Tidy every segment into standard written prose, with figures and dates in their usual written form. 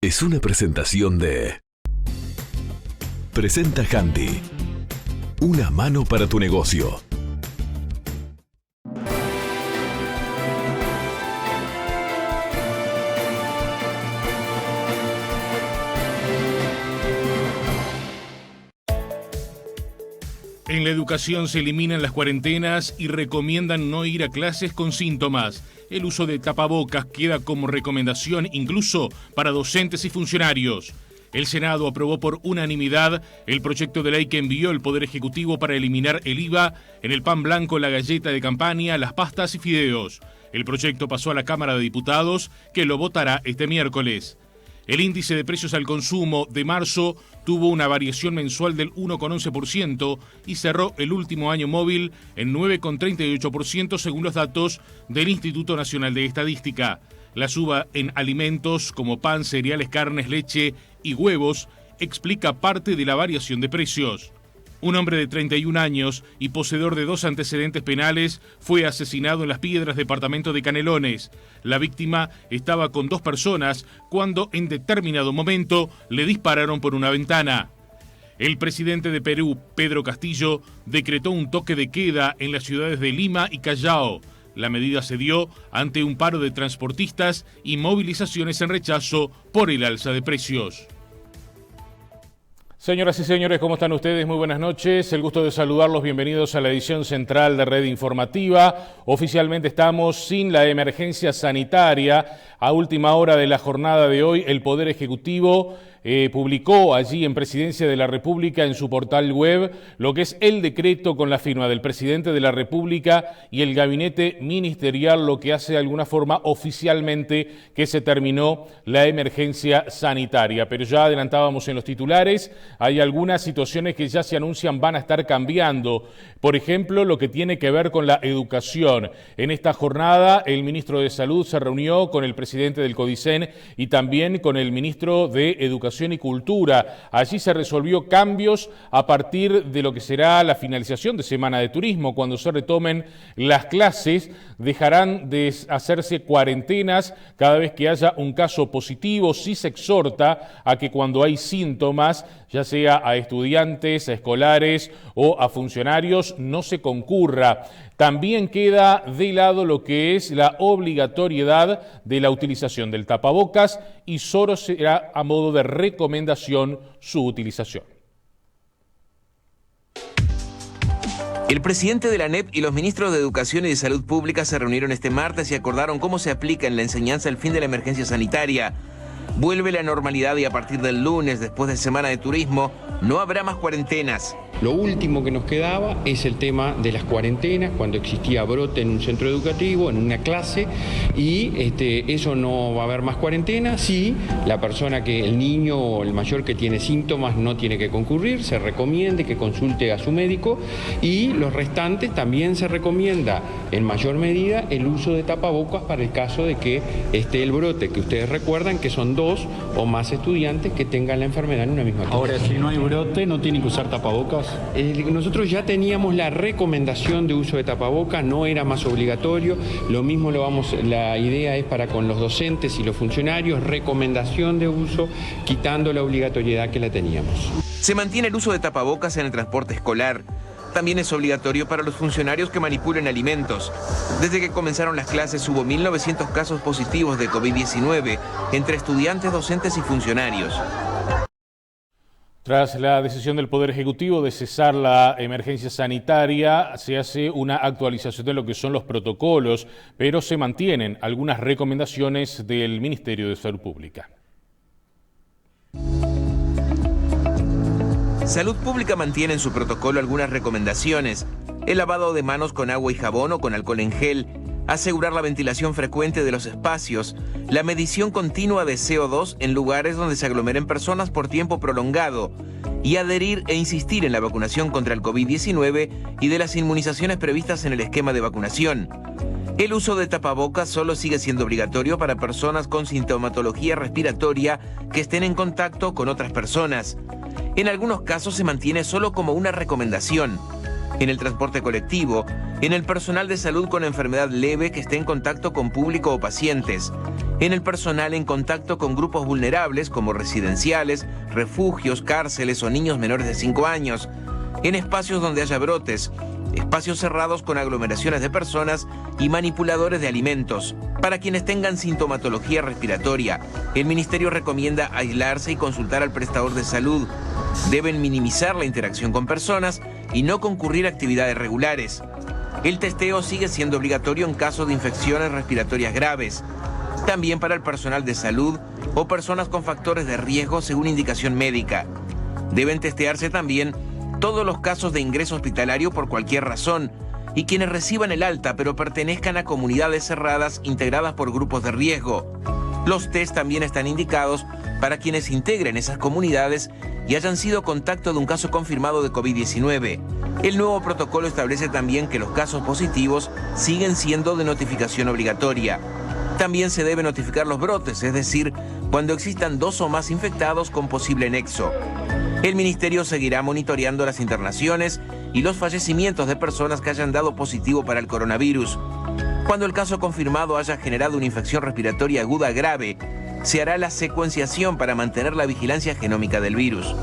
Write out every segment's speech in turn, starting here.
es una presentación de Presenta Handy. Una mano para tu negocio. En la educación se eliminan las cuarentenas y recomiendan no ir a clases con síntomas. El uso de tapabocas queda como recomendación incluso para docentes y funcionarios. El Senado aprobó por unanimidad el proyecto de ley que envió el Poder Ejecutivo para eliminar el IVA en el pan blanco, la galleta de campaña, las pastas y fideos. El proyecto pasó a la Cámara de Diputados, que lo votará este miércoles. El índice de precios al consumo de marzo tuvo una variación mensual del 1,11% y cerró el último año móvil en 9,38% según los datos del Instituto Nacional de Estadística. La suba en alimentos como pan, cereales, carnes, leche y huevos explica parte de la variación de precios. Un hombre de 31 años y poseedor de 2 antecedentes penales fue asesinado en Las Piedras, departamento de Canelones. La víctima estaba con 2 personas cuando en determinado momento le dispararon por una ventana. El presidente de Perú, Pedro Castillo, decretó un toque de queda en las ciudades de Lima y Callao. La medida se dio ante un paro de transportistas y movilizaciones en rechazo por el alza de precios. Señoras y señores, ¿cómo están ustedes? Muy buenas noches. El gusto de saludarlos. Bienvenidos a la edición central de Red Informativa. Oficialmente estamos sin la emergencia sanitaria. A última hora de la jornada de hoy, el Poder Ejecutivo publicó allí en Presidencia de la República en su portal web lo que es el decreto con la firma del Presidente de la República y el Gabinete Ministerial, lo que hace de alguna forma oficialmente que se terminó la emergencia sanitaria. Pero ya adelantábamos en los titulares, hay algunas situaciones que ya se anuncian van a estar cambiando. Por ejemplo, lo que tiene que ver con la educación. En esta jornada, el ministro de Salud se reunió con el presidente del CODICEN y también con el ministro de Educación y Cultura. Allí se resolvió cambios a partir de lo que será la finalización de Semana de Turismo. Cuando se retomen las clases, dejarán de hacerse cuarentenas cada vez que haya un caso positivo. Sí se exhorta a que cuando hay síntomas, ya sea a estudiantes, a escolares o a funcionarios, no se concurra. También queda de lado lo que es la obligatoriedad de la utilización del tapabocas y solo será a modo de recomendación su utilización. El presidente de la ANEP y los ministros de Educación y de Salud Pública se reunieron este martes y acordaron cómo se aplica en la enseñanza el fin de la emergencia sanitaria. Vuelve la normalidad y a partir del lunes, después de Semana de Turismo, no habrá más cuarentenas. Lo último que nos quedaba es el tema de las cuarentenas, cuando existía brote en un centro educativo, en una clase, y eso no va a haber más cuarentena. Sí, la persona el niño o el mayor que tiene síntomas no tiene que concurrir, se recomiende que consulte a su médico, y los restantes también se recomienda en mayor medida el uso de tapabocas para el caso de que esté el brote, que ustedes recuerdan que son 2 o más estudiantes que tengan la enfermedad en una misma clase. Ahora, si no hay brote, ¿no tienen que usar tapabocas? Nosotros ya teníamos la recomendación de uso de tapabocas, no era más obligatorio. Lo mismo la idea es para con los docentes y los funcionarios, recomendación de uso, quitando la obligatoriedad que la teníamos. Se mantiene el uso de tapabocas en el transporte escolar. También es obligatorio para los funcionarios que manipulen alimentos. Desde que comenzaron las clases hubo 1.900 casos positivos de COVID-19 entre estudiantes, docentes y funcionarios. Tras la decisión del Poder Ejecutivo de cesar la emergencia sanitaria, se hace una actualización de lo que son los protocolos, pero se mantienen algunas recomendaciones del Ministerio de Salud Pública. Salud Pública mantiene en su protocolo algunas recomendaciones: el lavado de manos con agua y jabón o con alcohol en gel, asegurar la ventilación frecuente de los espacios, la medición continua de CO2 en lugares donde se aglomeren personas por tiempo prolongado y adherir e insistir en la vacunación contra el COVID-19 y de las inmunizaciones previstas en el esquema de vacunación. El uso de tapabocas solo sigue siendo obligatorio para personas con sintomatología respiratoria que estén en contacto con otras personas. En algunos casos se mantiene solo como una recomendación. en el transporte colectivo, en el personal de salud con enfermedad leve que esté en contacto con público o pacientes, en el personal en contacto con grupos vulnerables como residenciales, refugios, cárceles o niños menores de 5 años, en espacios donde haya brotes, espacios cerrados con aglomeraciones de personas y manipuladores de alimentos. Para quienes tengan sintomatología respiratoria, el Ministerio recomienda aislarse y consultar al prestador de salud. Deben minimizar la interacción con personas y no concurrir a actividades regulares. El testeo sigue siendo obligatorio en caso de infecciones respiratorias graves. También para el personal de salud o personas con factores de riesgo según indicación médica. Deben testearse también todos los casos de ingreso hospitalario por cualquier razón y quienes reciban el alta pero pertenezcan a comunidades cerradas integradas por grupos de riesgo. Los test también están indicados para quienes integren esas comunidades y hayan sido contacto de un caso confirmado de COVID-19. El nuevo protocolo establece también que los casos positivos siguen siendo de notificación obligatoria. También se deben notificar los brotes, es decir, cuando existan 2 o más infectados con posible nexo. El Ministerio seguirá monitoreando las internaciones y los fallecimientos de personas que hayan dado positivo para el coronavirus. Cuando el caso confirmado haya generado una infección respiratoria aguda grave, se hará la secuenciación para mantener la vigilancia genómica del virus.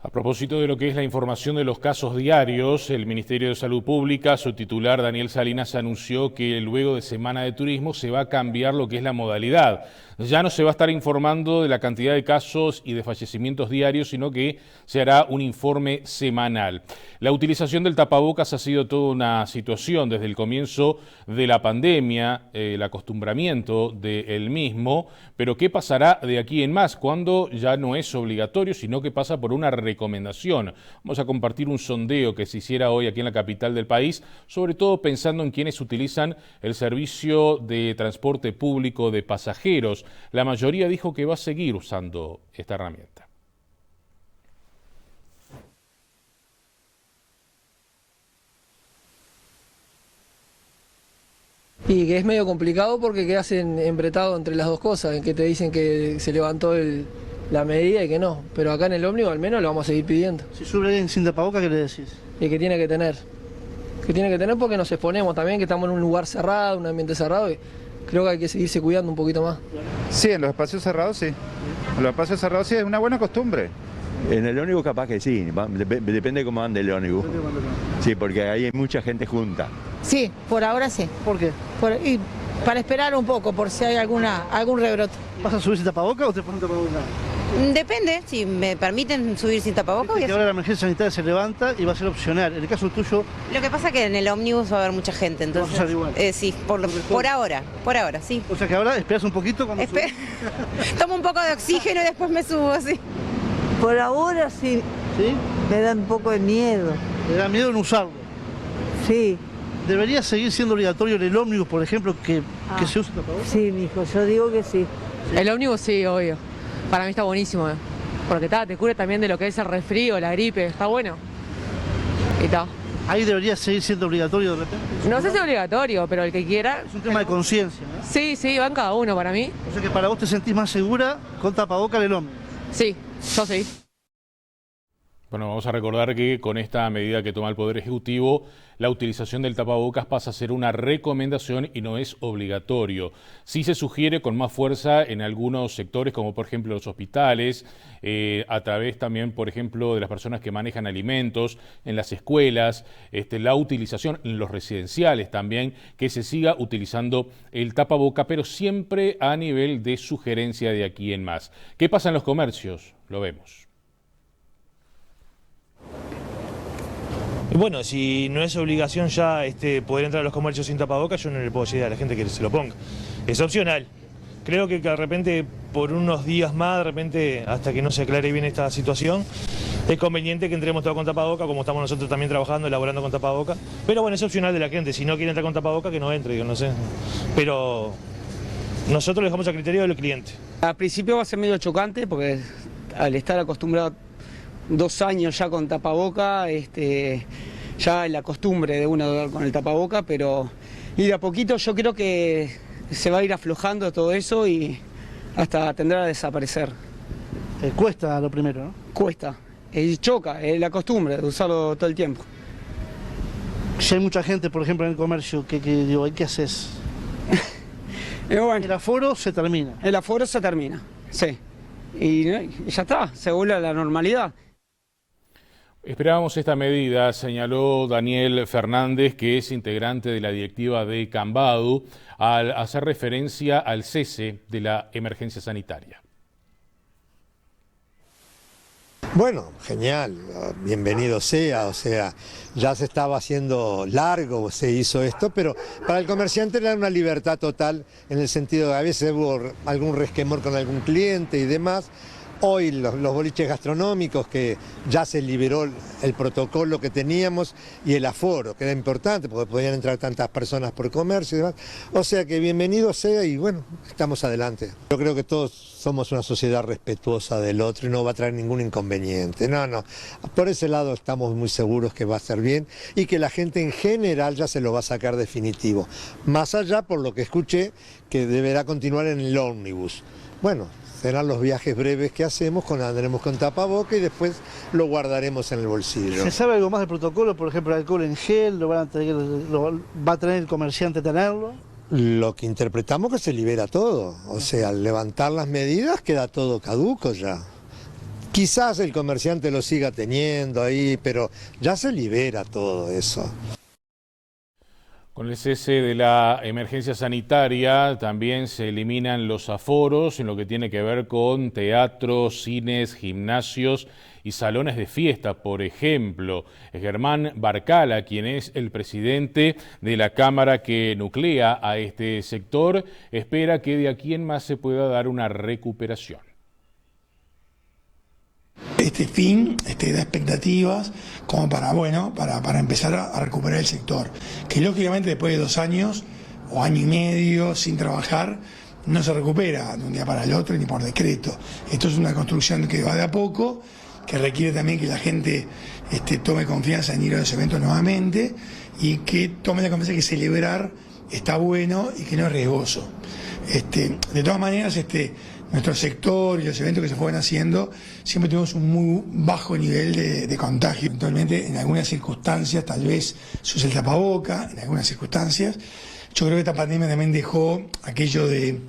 A propósito de lo que es la información de los casos diarios, el Ministerio de Salud Pública, su titular Daniel Salinas, anunció que luego de Semana de Turismo se va a cambiar lo que es la modalidad. Ya no se va a estar informando de la cantidad de casos y de fallecimientos diarios, sino que se hará un informe semanal. La utilización del tapabocas ha sido toda una situación desde el comienzo de la pandemia, el acostumbramiento del mismo, pero ¿qué pasará de aquí en más? Cuando ya no es obligatorio, sino que pasa por una recomendación. Vamos a compartir un sondeo que se hiciera hoy aquí en la capital del país, sobre todo pensando en quienes utilizan el servicio de transporte público de pasajeros. La mayoría dijo que va a seguir usando esta herramienta. Y que es medio complicado porque quedas embretado entre las dos cosas, en que te dicen que se levantó la medida y que no, pero acá en el ómnibus al menos lo vamos a seguir pidiendo. Si sube alguien sin tapabocas, ¿qué le decís? Y que tiene que tener. Que tiene que tener porque nos exponemos también, que estamos en un lugar cerrado, un ambiente cerrado, y creo que hay que seguirse cuidando un poquito más. Sí, en los espacios cerrados sí. En los espacios cerrados sí, es una buena costumbre. En el ómnibus capaz que sí, depende de cómo ande el ómnibus. Sí, porque ahí hay mucha gente junta. Sí, por ahora sí. ¿Por qué? Y para esperar un poco, por si hay algún rebrote. ¿Vas a subir sin tapabocas o te pones tapabocas? Depende, si me permiten subir sin tapabocas. Que ahora la emergencia sanitaria se levanta y va a ser opcional. En el caso tuyo... Lo que pasa es que en el ómnibus va a haber mucha gente, entonces... ¿Va a ser igual? Sí, por ahora, sí. O sea que ahora esperas un poquito cuando subes. Tomo un poco de oxígeno y después me subo, sí. Por ahora sí. ¿Sí? Me da un poco de miedo. ¿Te da miedo en usarlo? Sí. ¿Debería seguir siendo obligatorio en el ómnibus, por ejemplo, que se use tapabocas? Sí, mijo, yo digo que sí. El ómnibus sí, obvio. Para mí está buenísimo, porque te cubre también de lo que es el resfrío, la gripe, está bueno. Y está. ¿Ahí debería seguir siendo obligatorio de repente? No sé si es obligatorio, pero el que quiera... Es un tema de conciencia, ¿no? Sí, van cada uno para mí. O sea que para vos te sentís más segura con tapabocas en el ómnibus. Sí, yo sí. Bueno, vamos a recordar que con esta medida que toma el Poder Ejecutivo, la utilización del tapabocas pasa a ser una recomendación y no es obligatorio. Sí se sugiere con más fuerza en algunos sectores, como por ejemplo los hospitales, a través también, por ejemplo, de las personas que manejan alimentos, en las escuelas, la utilización en los residenciales también, que se siga utilizando el tapaboca, pero siempre a nivel de sugerencia de aquí en más. ¿Qué pasa en los comercios? Lo vemos. Bueno, si no es obligación ya poder entrar a los comercios sin tapabocas, yo no le puedo decir a la gente que se lo ponga. Es opcional. Creo que de repente por unos días más, de repente hasta que no se aclare bien esta situación, es conveniente que entremos todos con tapabocas, como estamos nosotros también trabajando, elaborando con tapabocas. Pero bueno, es opcional de la gente. Si no quiere entrar con tapabocas, que no entre, yo no sé. Pero nosotros lo dejamos a criterio del cliente. Al principio va a ser medio chocante porque al estar acostumbrado 2 años ya con tapaboca, ya la costumbre de uno con el tapaboca, pero y de a poquito yo creo que se va a ir aflojando todo eso y hasta tendrá a desaparecer. Cuesta lo primero, ¿no? Cuesta. choca, es la costumbre de usarlo todo el tiempo. Si hay mucha gente, por ejemplo, en el comercio, digo, ¿qué haces? Bueno, el aforo se termina. El aforo se termina, sí. Y ya está, se vuelve a la normalidad. Esperábamos esta medida, señaló Daniel Fernández, que es integrante de la directiva de Cambadu, al hacer referencia al cese de la emergencia sanitaria. Bueno, genial, bienvenido sea, o sea, ya se estaba haciendo largo, se hizo esto, pero para el comerciante era una libertad total en el sentido de que a veces hubo algún resquemor con algún cliente y demás. Hoy los boliches gastronómicos, que ya se liberó el protocolo que teníamos y el aforo, que era importante porque podían entrar tantas personas por comercio y demás. O sea que bienvenido sea y bueno, estamos adelante. Yo creo que todos somos una sociedad respetuosa del otro y no va a traer ningún inconveniente. No, por ese lado estamos muy seguros que va a ser bien y que la gente en general ya se lo va a sacar definitivo. Más allá, por lo que escuché, que deberá continuar en el ómnibus. Bueno, serán los viajes breves que hacemos, andaremos con tapaboca y después lo guardaremos en el bolsillo. ¿Se sabe algo más del protocolo? Por ejemplo, el alcohol en gel, ¿va a tener el comerciante tenerlo? Lo que interpretamos que se libera todo, o sea, al levantar las medidas queda todo caduco ya. Quizás el comerciante lo siga teniendo ahí, pero ya se libera todo eso. Con el cese de la emergencia sanitaria también se eliminan los aforos en lo que tiene que ver con teatros, cines, gimnasios y salones de fiesta, por ejemplo. Germán Barcala, quien es el presidente de la Cámara que nuclea a este sector, espera que de aquí en más se pueda dar una recuperación. Este fin da expectativas como para empezar a recuperar el sector, que lógicamente después de 2 años o año y medio sin trabajar no se recupera de un día para el otro ni por decreto. Esto es una construcción que va de a poco, que requiere también que la gente tome confianza en ir a los eventos nuevamente y que tome la confianza que celebrar está bueno y que no es riesgoso. De todas maneras, nuestro sector y los eventos que se fueron haciendo, siempre tuvimos un muy bajo nivel de contagio. Eventualmente, en algunas circunstancias, tal vez se usa el tapaboca, en algunas circunstancias. Yo creo que esta pandemia también dejó aquello de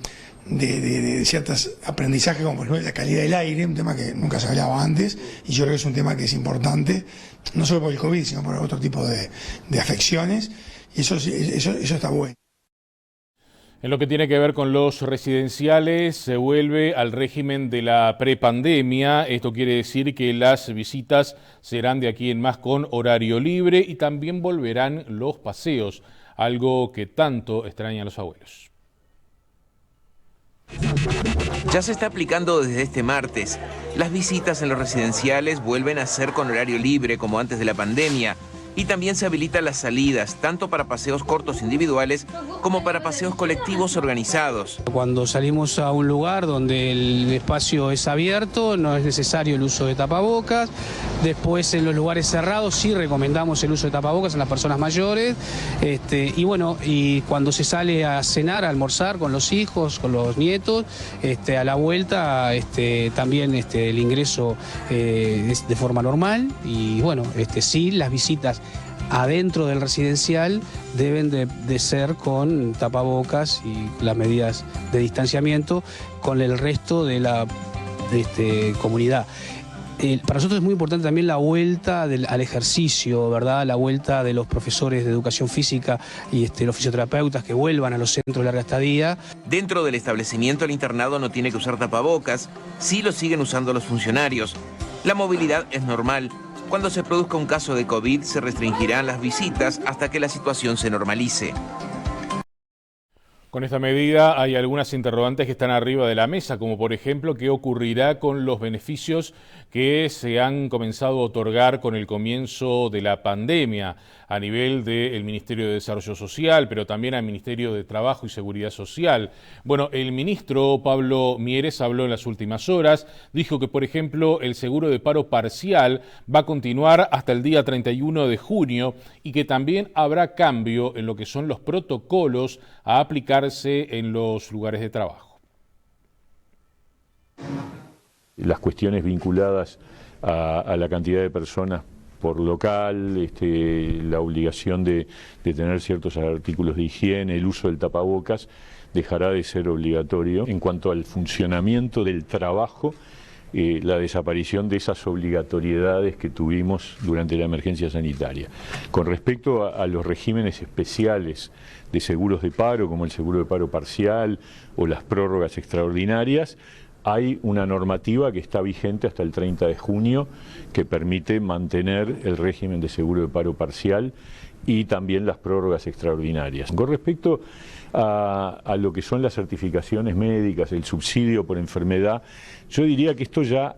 ciertos aprendizajes, como por ejemplo la calidad del aire, un tema que nunca se hablaba antes, y yo creo que es un tema que es importante, no solo por el COVID, sino por otro tipo de afecciones, y eso está bueno. En lo que tiene que ver con los residenciales, se vuelve al régimen de la prepandemia. Esto quiere decir que las visitas serán de aquí en más con horario libre y también volverán los paseos, algo que tanto extrañan los abuelos. Ya se está aplicando desde este martes. Las visitas en los residenciales vuelven a ser con horario libre como antes de la pandemia. Y también se habilitan las salidas, tanto para paseos cortos individuales como para paseos colectivos organizados. Cuando salimos a un lugar donde el espacio es abierto, no es necesario el uso de tapabocas. Después en los lugares cerrados sí recomendamos el uso de tapabocas en las personas mayores. Y cuando se sale a cenar, a almorzar con los hijos, con los nietos, a la vuelta también el ingreso es de forma normal. Y sí, las visitas adentro del residencial deben de ser con tapabocas y las medidas de distanciamiento con el resto de la comunidad. Para nosotros es muy importante también la vuelta al ejercicio, ¿verdad? La vuelta de los profesores de educación física y los fisioterapeutas que vuelvan a los centros de larga estadía. Dentro del establecimiento el internado no tiene que usar tapabocas, sí lo siguen usando los funcionarios. La movilidad es normal. Cuando se produzca un caso de COVID, se restringirán las visitas hasta que la situación se normalice. Con esta medida hay algunas interrogantes que están arriba de la mesa, como por ejemplo, ¿qué ocurrirá con los beneficios que se han comenzado a otorgar con el comienzo de la pandemia a nivel del Ministerio de Desarrollo Social, pero también al Ministerio de Trabajo y Seguridad Social? Bueno, el ministro Pablo Mieres habló en las últimas horas, dijo que, por ejemplo, el seguro de paro parcial va a continuar hasta el día 31 de junio y que también habrá cambio en lo que son los protocolos a aplicarse en los lugares de trabajo. Las cuestiones vinculadas a la cantidad de personas por local, la obligación de tener ciertos artículos de higiene, el uso del tapabocas, dejará de ser obligatorio. En cuanto al funcionamiento del trabajo, la desaparición de esas obligatoriedades que tuvimos durante la emergencia sanitaria. Con respecto a los regímenes especiales de seguros de paro, como el seguro de paro parcial o las prórrogas extraordinarias, hay una normativa que está vigente hasta el 30 de junio que permite mantener el régimen de seguro de paro parcial y también las prórrogas extraordinarias. Con respecto a lo que son las certificaciones médicas, el subsidio por enfermedad, yo diría que esto ya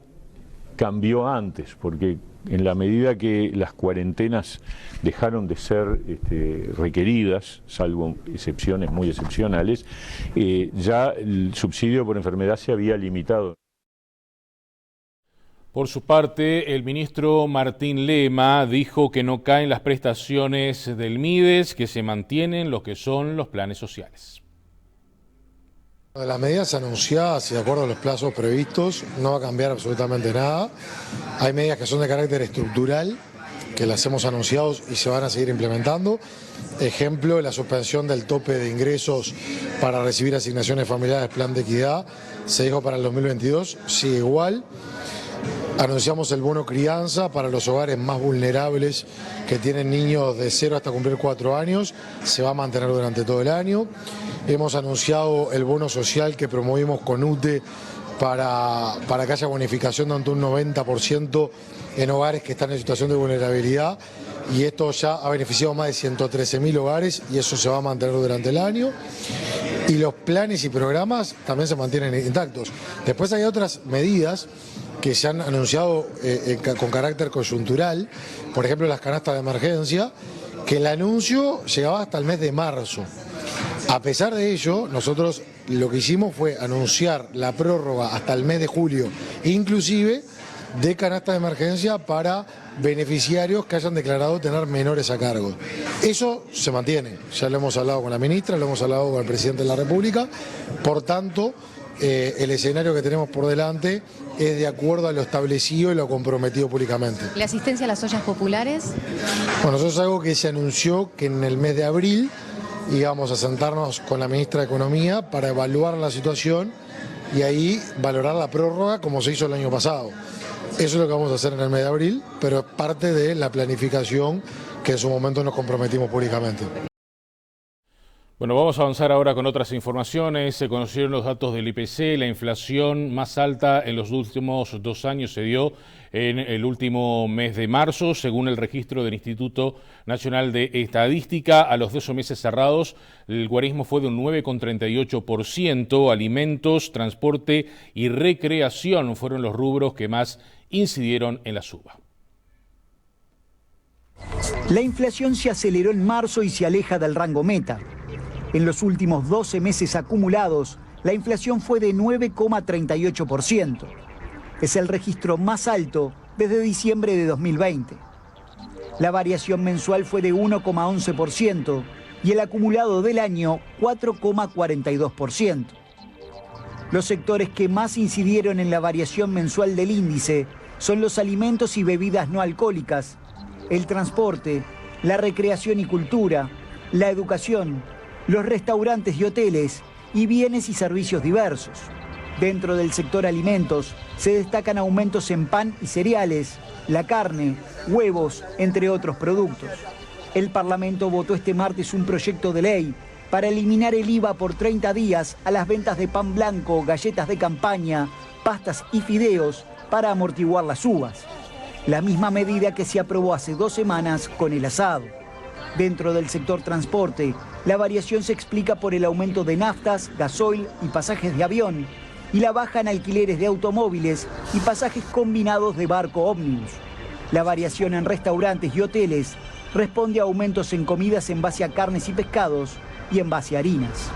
cambió antes, porque en la medida que las cuarentenas dejaron de ser requeridas, salvo excepciones muy excepcionales, ya el subsidio por enfermedad se había limitado. Por su parte, el ministro Martín Lema dijo que no caen las prestaciones del MIDES, que se mantienen lo que son los planes sociales. De las medidas anunciadas y de acuerdo a los plazos previstos no va a cambiar absolutamente nada. Hay medidas que son de carácter estructural, que las hemos anunciado y se van a seguir implementando. Ejemplo, la suspensión del tope de ingresos para recibir asignaciones familiares, plan de equidad, se dijo para el 2022, sigue igual. Anunciamos el bono crianza para los hogares más vulnerables que tienen niños de 0 hasta cumplir 4 años, se va a mantener durante todo el año. Hemos anunciado el bono social que promovimos con UTE para que haya bonificación de ante un 90% en hogares que están en situación de vulnerabilidad, y esto ya ha beneficiado más de 113.000 hogares y eso se va a mantener durante el año. Y los planes y programas también se mantienen intactos. Después hay otras medidas que se han anunciado con carácter coyuntural, por ejemplo las canastas de emergencia, que el anuncio llegaba hasta el mes de marzo. A pesar de ello, nosotros lo que hicimos fue anunciar la prórroga hasta el mes de julio, inclusive de canastas de emergencia para beneficiarios que hayan declarado tener menores a cargo. Eso se mantiene, ya lo hemos hablado con la ministra, lo hemos hablado con el presidente de la República, por tanto, el escenario que tenemos por delante es de acuerdo a lo establecido y lo comprometido públicamente. ¿La asistencia a las ollas populares? Bueno, eso es algo que se anunció que en el mes de abril íbamos a sentarnos con la ministra de Economía para evaluar la situación y ahí valorar la prórroga como se hizo el año pasado. Eso es lo que vamos a hacer en el mes de abril, pero es parte de la planificación que en su momento nos comprometimos públicamente. Bueno, vamos a avanzar ahora con otras informaciones. Se conocieron los datos del IPC. La inflación más alta en los últimos 2 años se dio en el último mes de marzo, según el registro del Instituto Nacional de Estadística. A los 12 meses cerrados, el guarismo fue de un 9,38%. Alimentos, transporte y recreación fueron los rubros que más incidieron en la suba. La inflación se aceleró en marzo y se aleja del rango meta. En los últimos 12 meses acumulados, la inflación fue de 9,38%. Es el registro más alto desde diciembre de 2020. La variación mensual fue de 1,11% y el acumulado del año 4,42%. Los sectores que más incidieron en la variación mensual del índice son los alimentos y bebidas no alcohólicas, el transporte, la recreación y cultura, la educación, los restaurantes y hoteles y bienes y servicios diversos. Dentro del sector alimentos se destacan aumentos en pan y cereales, la carne, huevos, entre otros productos. El Parlamento votó este martes un proyecto de ley para eliminar el IVA por 30 días a las ventas de pan blanco, galletas de campaña, pastas y fideos para amortiguar las subas. La misma medida que se aprobó hace 2 semanas con el asado. Dentro del sector transporte, la variación se explica por el aumento de naftas, gasoil y pasajes de avión, y la baja en alquileres de automóviles y pasajes combinados de barco ómnibus. La variación en restaurantes y hoteles responde a aumentos en comidas en base a carnes y pescados y en base a harinas.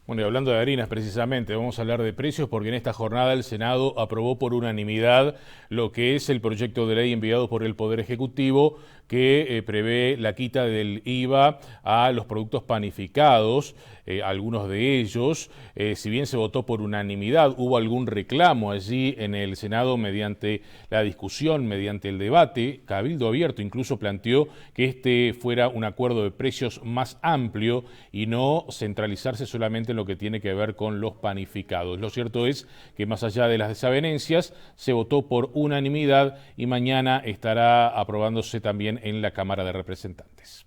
Bueno, y hablando de harinas precisamente, vamos a hablar de precios porque en esta jornada el Senado aprobó por unanimidad lo que es el proyecto de ley enviado por el Poder Ejecutivo que prevé la quita del IVA a los productos panificados, algunos de ellos, si bien se votó por unanimidad, hubo algún reclamo allí en el Senado mediante la discusión, mediante el debate. Cabildo Abierto incluso planteó que este fuera un acuerdo de precios más amplio y no centralizarse solamente en lo que tiene que ver con los panificados. Lo cierto es que más allá de las desavenencias, se votó por unanimidad y mañana estará aprobándose también en la Cámara de Representantes.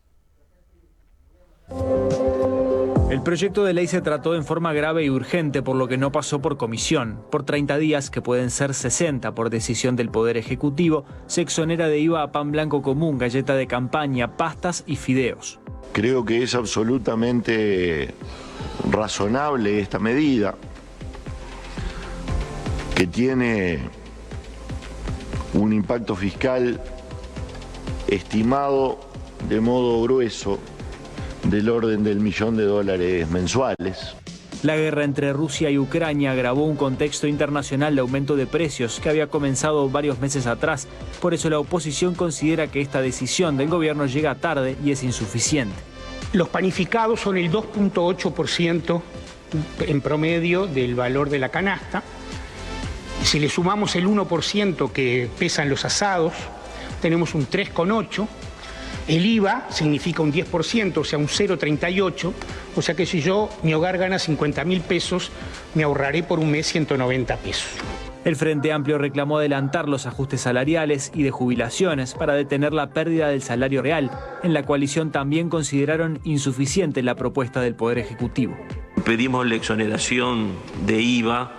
El proyecto de ley se trató en forma grave y urgente, por lo que no pasó por comisión. Por 30 días, que pueden ser 60 por decisión del Poder Ejecutivo, se exonera de IVA a pan blanco común, galleta de campaña, pastas y fideos. Creo que es absolutamente razonable esta medida, que tiene un impacto fiscal estimado de modo grueso del orden del $1.000.000 mensuales. La guerra entre Rusia y Ucrania agravó un contexto internacional de aumento de precios que había comenzado varios meses atrás. Por eso la oposición considera que esta decisión del gobierno llega tarde y es insuficiente. Los panificados son el 2.8% en promedio del valor de la canasta. Si le sumamos el 1% que pesan los asados, tenemos un 3,8%. El IVA significa un 10%, o sea, un 0,38%. O sea que si mi hogar gana 50.000 pesos, me ahorraré por un mes 190 pesos. El Frente Amplio reclamó adelantar los ajustes salariales y de jubilaciones para detener la pérdida del salario real. En la coalición también consideraron insuficiente la propuesta del Poder Ejecutivo. Pedimos la exoneración de IVA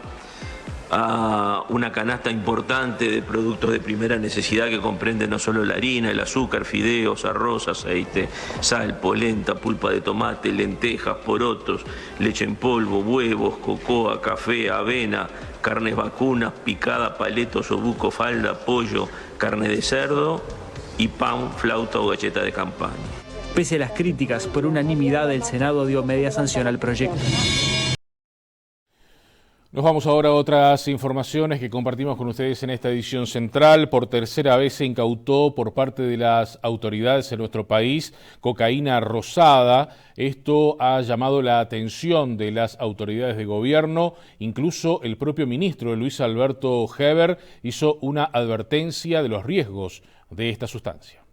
a una canasta importante de productos de primera necesidad que comprende no solo la harina, el azúcar, fideos, arroz, aceite, sal, polenta, pulpa de tomate, lentejas, porotos, leche en polvo, huevos, cocoa, café, avena, carnes vacunas, picada, paletos, obuco, falda, pollo, carne de cerdo y pan, flauta o galleta de campaña. Pese a las críticas, por unanimidad el Senado dio media sanción al proyecto. Nos vamos ahora a otras informaciones que compartimos con ustedes en esta edición central. Por tercera vez se incautó por parte de las autoridades en nuestro país cocaína rosada. Esto ha llamado la atención de las autoridades de gobierno. Incluso el propio ministro Luis Alberto Heber hizo una advertencia de los riesgos de esta sustancia.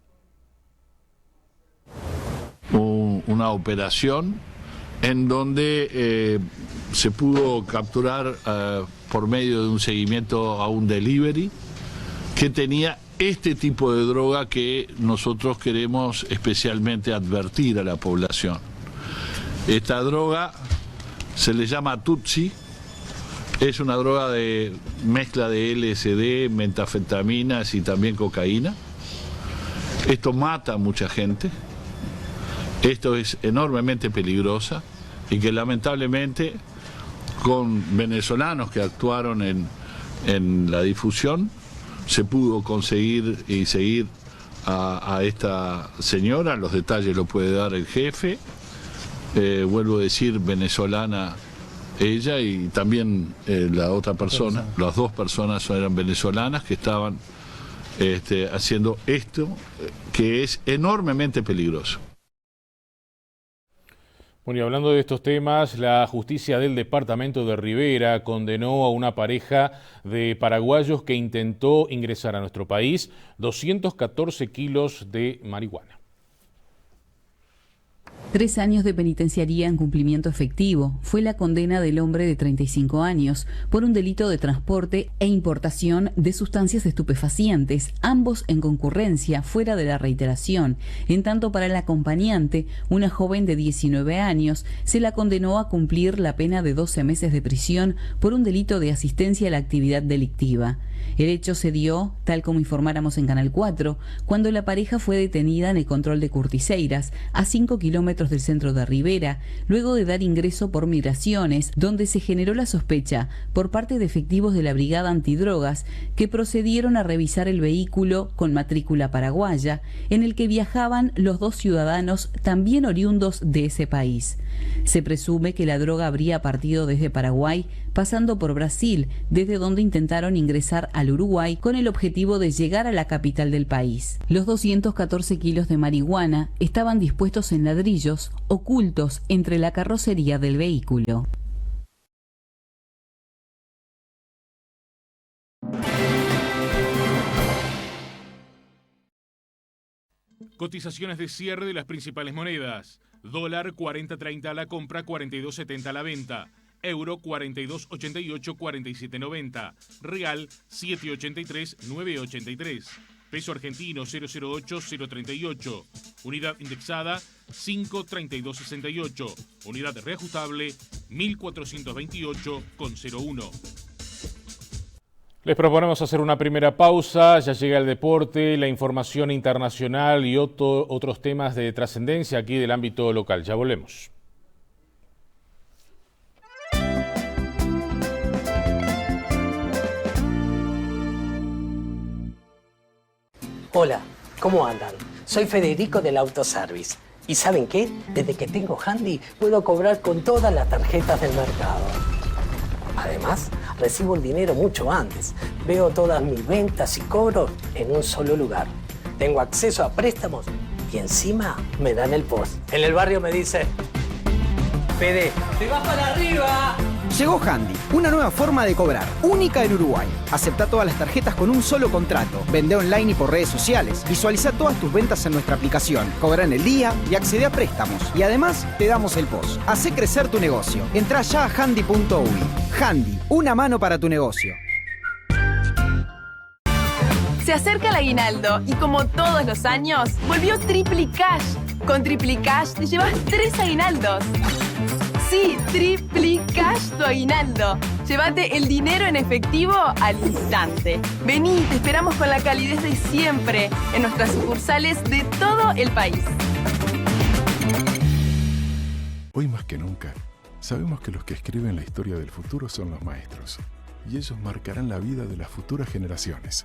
Una operación en donde se pudo capturar por medio de un seguimiento a un delivery que tenía este tipo de droga que nosotros queremos especialmente advertir a la población. Esta droga se le llama Tutsi, es una droga de mezcla de LSD, metanfetaminas y también cocaína. Esto mata a mucha gente, esto es enormemente peligrosa y que lamentablemente con venezolanos que actuaron en la difusión se pudo conseguir y seguir a esta señora. Los detalles lo puede dar el jefe, vuelvo a decir venezolana ella y también la otra persona. Las dos personas eran venezolanas que estaban haciendo esto que es enormemente peligroso. Bueno, y hablando de estos temas, la justicia del departamento de Rivera condenó a una pareja de paraguayos que intentó ingresar a nuestro país 214 kilos de marihuana. 3 años de penitenciaría en cumplimiento efectivo fue la condena del hombre de 35 años por un delito de transporte e importación de sustancias estupefacientes, ambos en concurrencia, fuera de la reiteración. En tanto, para el acompañante, una joven de 19 años, se la condenó a cumplir la pena de 12 meses de prisión por un delito de asistencia a la actividad delictiva. El hecho se dio, tal como informáramos en Canal 4, cuando la pareja fue detenida en el control de Curtiseiras, a 5 kilómetros kilómetros del centro de Rivera, luego de dar ingreso por Migraciones, donde se generó la sospecha por parte de efectivos de la Brigada Antidrogas que procedieron a revisar el vehículo con matrícula paraguaya, en el que viajaban los 2 ciudadanos también oriundos de ese país. Se presume que la droga habría partido desde Paraguay, pasando por Brasil, desde donde intentaron ingresar al Uruguay con el objetivo de llegar a la capital del país. Los 214 kilos de marihuana estaban dispuestos en ladrillos, ocultos entre la carrocería del vehículo. Cotizaciones de cierre de las principales monedas. Dólar 40.30 a la compra, 42.70 a la venta. Euro 42.88, 47.90. Real 7.83, 9.83. Peso argentino 0.08, 0.38. Unidad indexada 5.32.68. Unidad reajustable 1.428,01. Les proponemos hacer una primera pausa, ya llega el deporte, la información internacional y otros temas de trascendencia aquí del ámbito local. Ya volvemos. Hola, ¿cómo andan? Soy Federico del Autoservice. ¿Y saben qué? Desde que tengo Handy puedo cobrar con todas las tarjetas del mercado. Además, recibo el dinero mucho antes. Veo todas mis ventas y cobros en un solo lugar. Tengo acceso a préstamos y encima me dan el post. En el barrio me dice: Fede, ¡te vas para arriba! Llegó Handy, una nueva forma de cobrar, única en Uruguay. Acepta todas las tarjetas con un solo contrato. Vende online y por redes sociales. Visualiza todas tus ventas en nuestra aplicación. Cobra en el día y accede a préstamos. Y además, te damos el post. Hacé crecer tu negocio. Entrá ya a handy.uy. Handy, una mano para tu negocio. Se acerca el aguinaldo y como todos los años, volvió Triplicash. Con Triplicash te llevas 3 aguinaldos. Sí, Triplicash tu aguinaldo. Llévate el dinero en efectivo al instante. Vení, te esperamos con la calidez de siempre en nuestras sucursales de todo el país. Hoy más que nunca, sabemos que los que escriben la historia del futuro son los maestros, y ellos marcarán la vida de las futuras generaciones.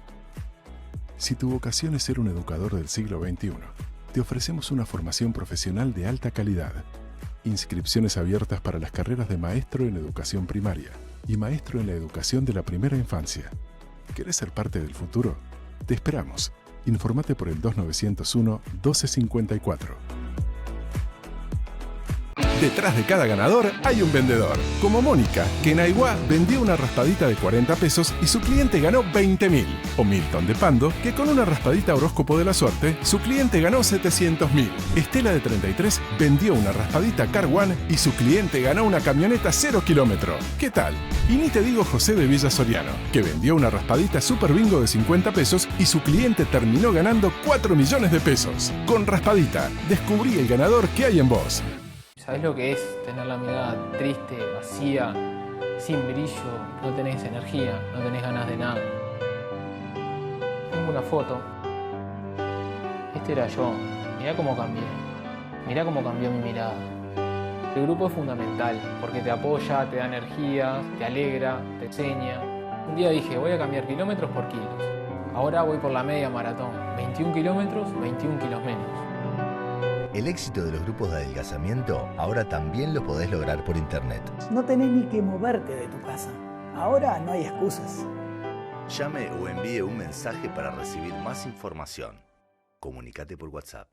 Si tu vocación es ser un educador del siglo XXI, te ofrecemos una formación profesional de alta calidad. Inscripciones abiertas para las carreras de maestro en educación primaria y maestro en la educación de la primera infancia. ¿Querés ser parte del futuro? Te esperamos. Informate por el 2901-1254. Detrás de cada ganador hay un vendedor, como Mónica, que en Aiguá vendió una raspadita de 40 pesos y su cliente ganó 20.000. O Milton de Pando, que con una raspadita horóscopo de la suerte, su cliente ganó 700.000. Estela de 33 vendió una raspadita Car One y su cliente ganó una camioneta 0 kilómetro. ¿Qué tal? Y ni te digo José de Villa Soriano, que vendió una raspadita Super Bingo de 50 pesos y su cliente terminó ganando 4 millones de pesos. Con Raspadita, descubrí el ganador que hay en vos. ¿Sabés lo que es tener la mirada triste, vacía, sin brillo? No tenés energía, no tenés ganas de nada. Tengo una foto. Este era yo. Mirá cómo cambié. Mirá cómo cambió mi mirada. El grupo es fundamental porque te apoya, te da energía, te alegra, te enseña. Un día dije, voy a cambiar kilómetros por kilos. Ahora voy por la media maratón. 21 kilómetros, 21 kilos menos. El éxito de los grupos de adelgazamiento ahora también lo podés lograr por internet. No tenés ni que moverte de tu casa. Ahora no hay excusas. Llame o envíe un mensaje para recibir más información. Comunicate por WhatsApp.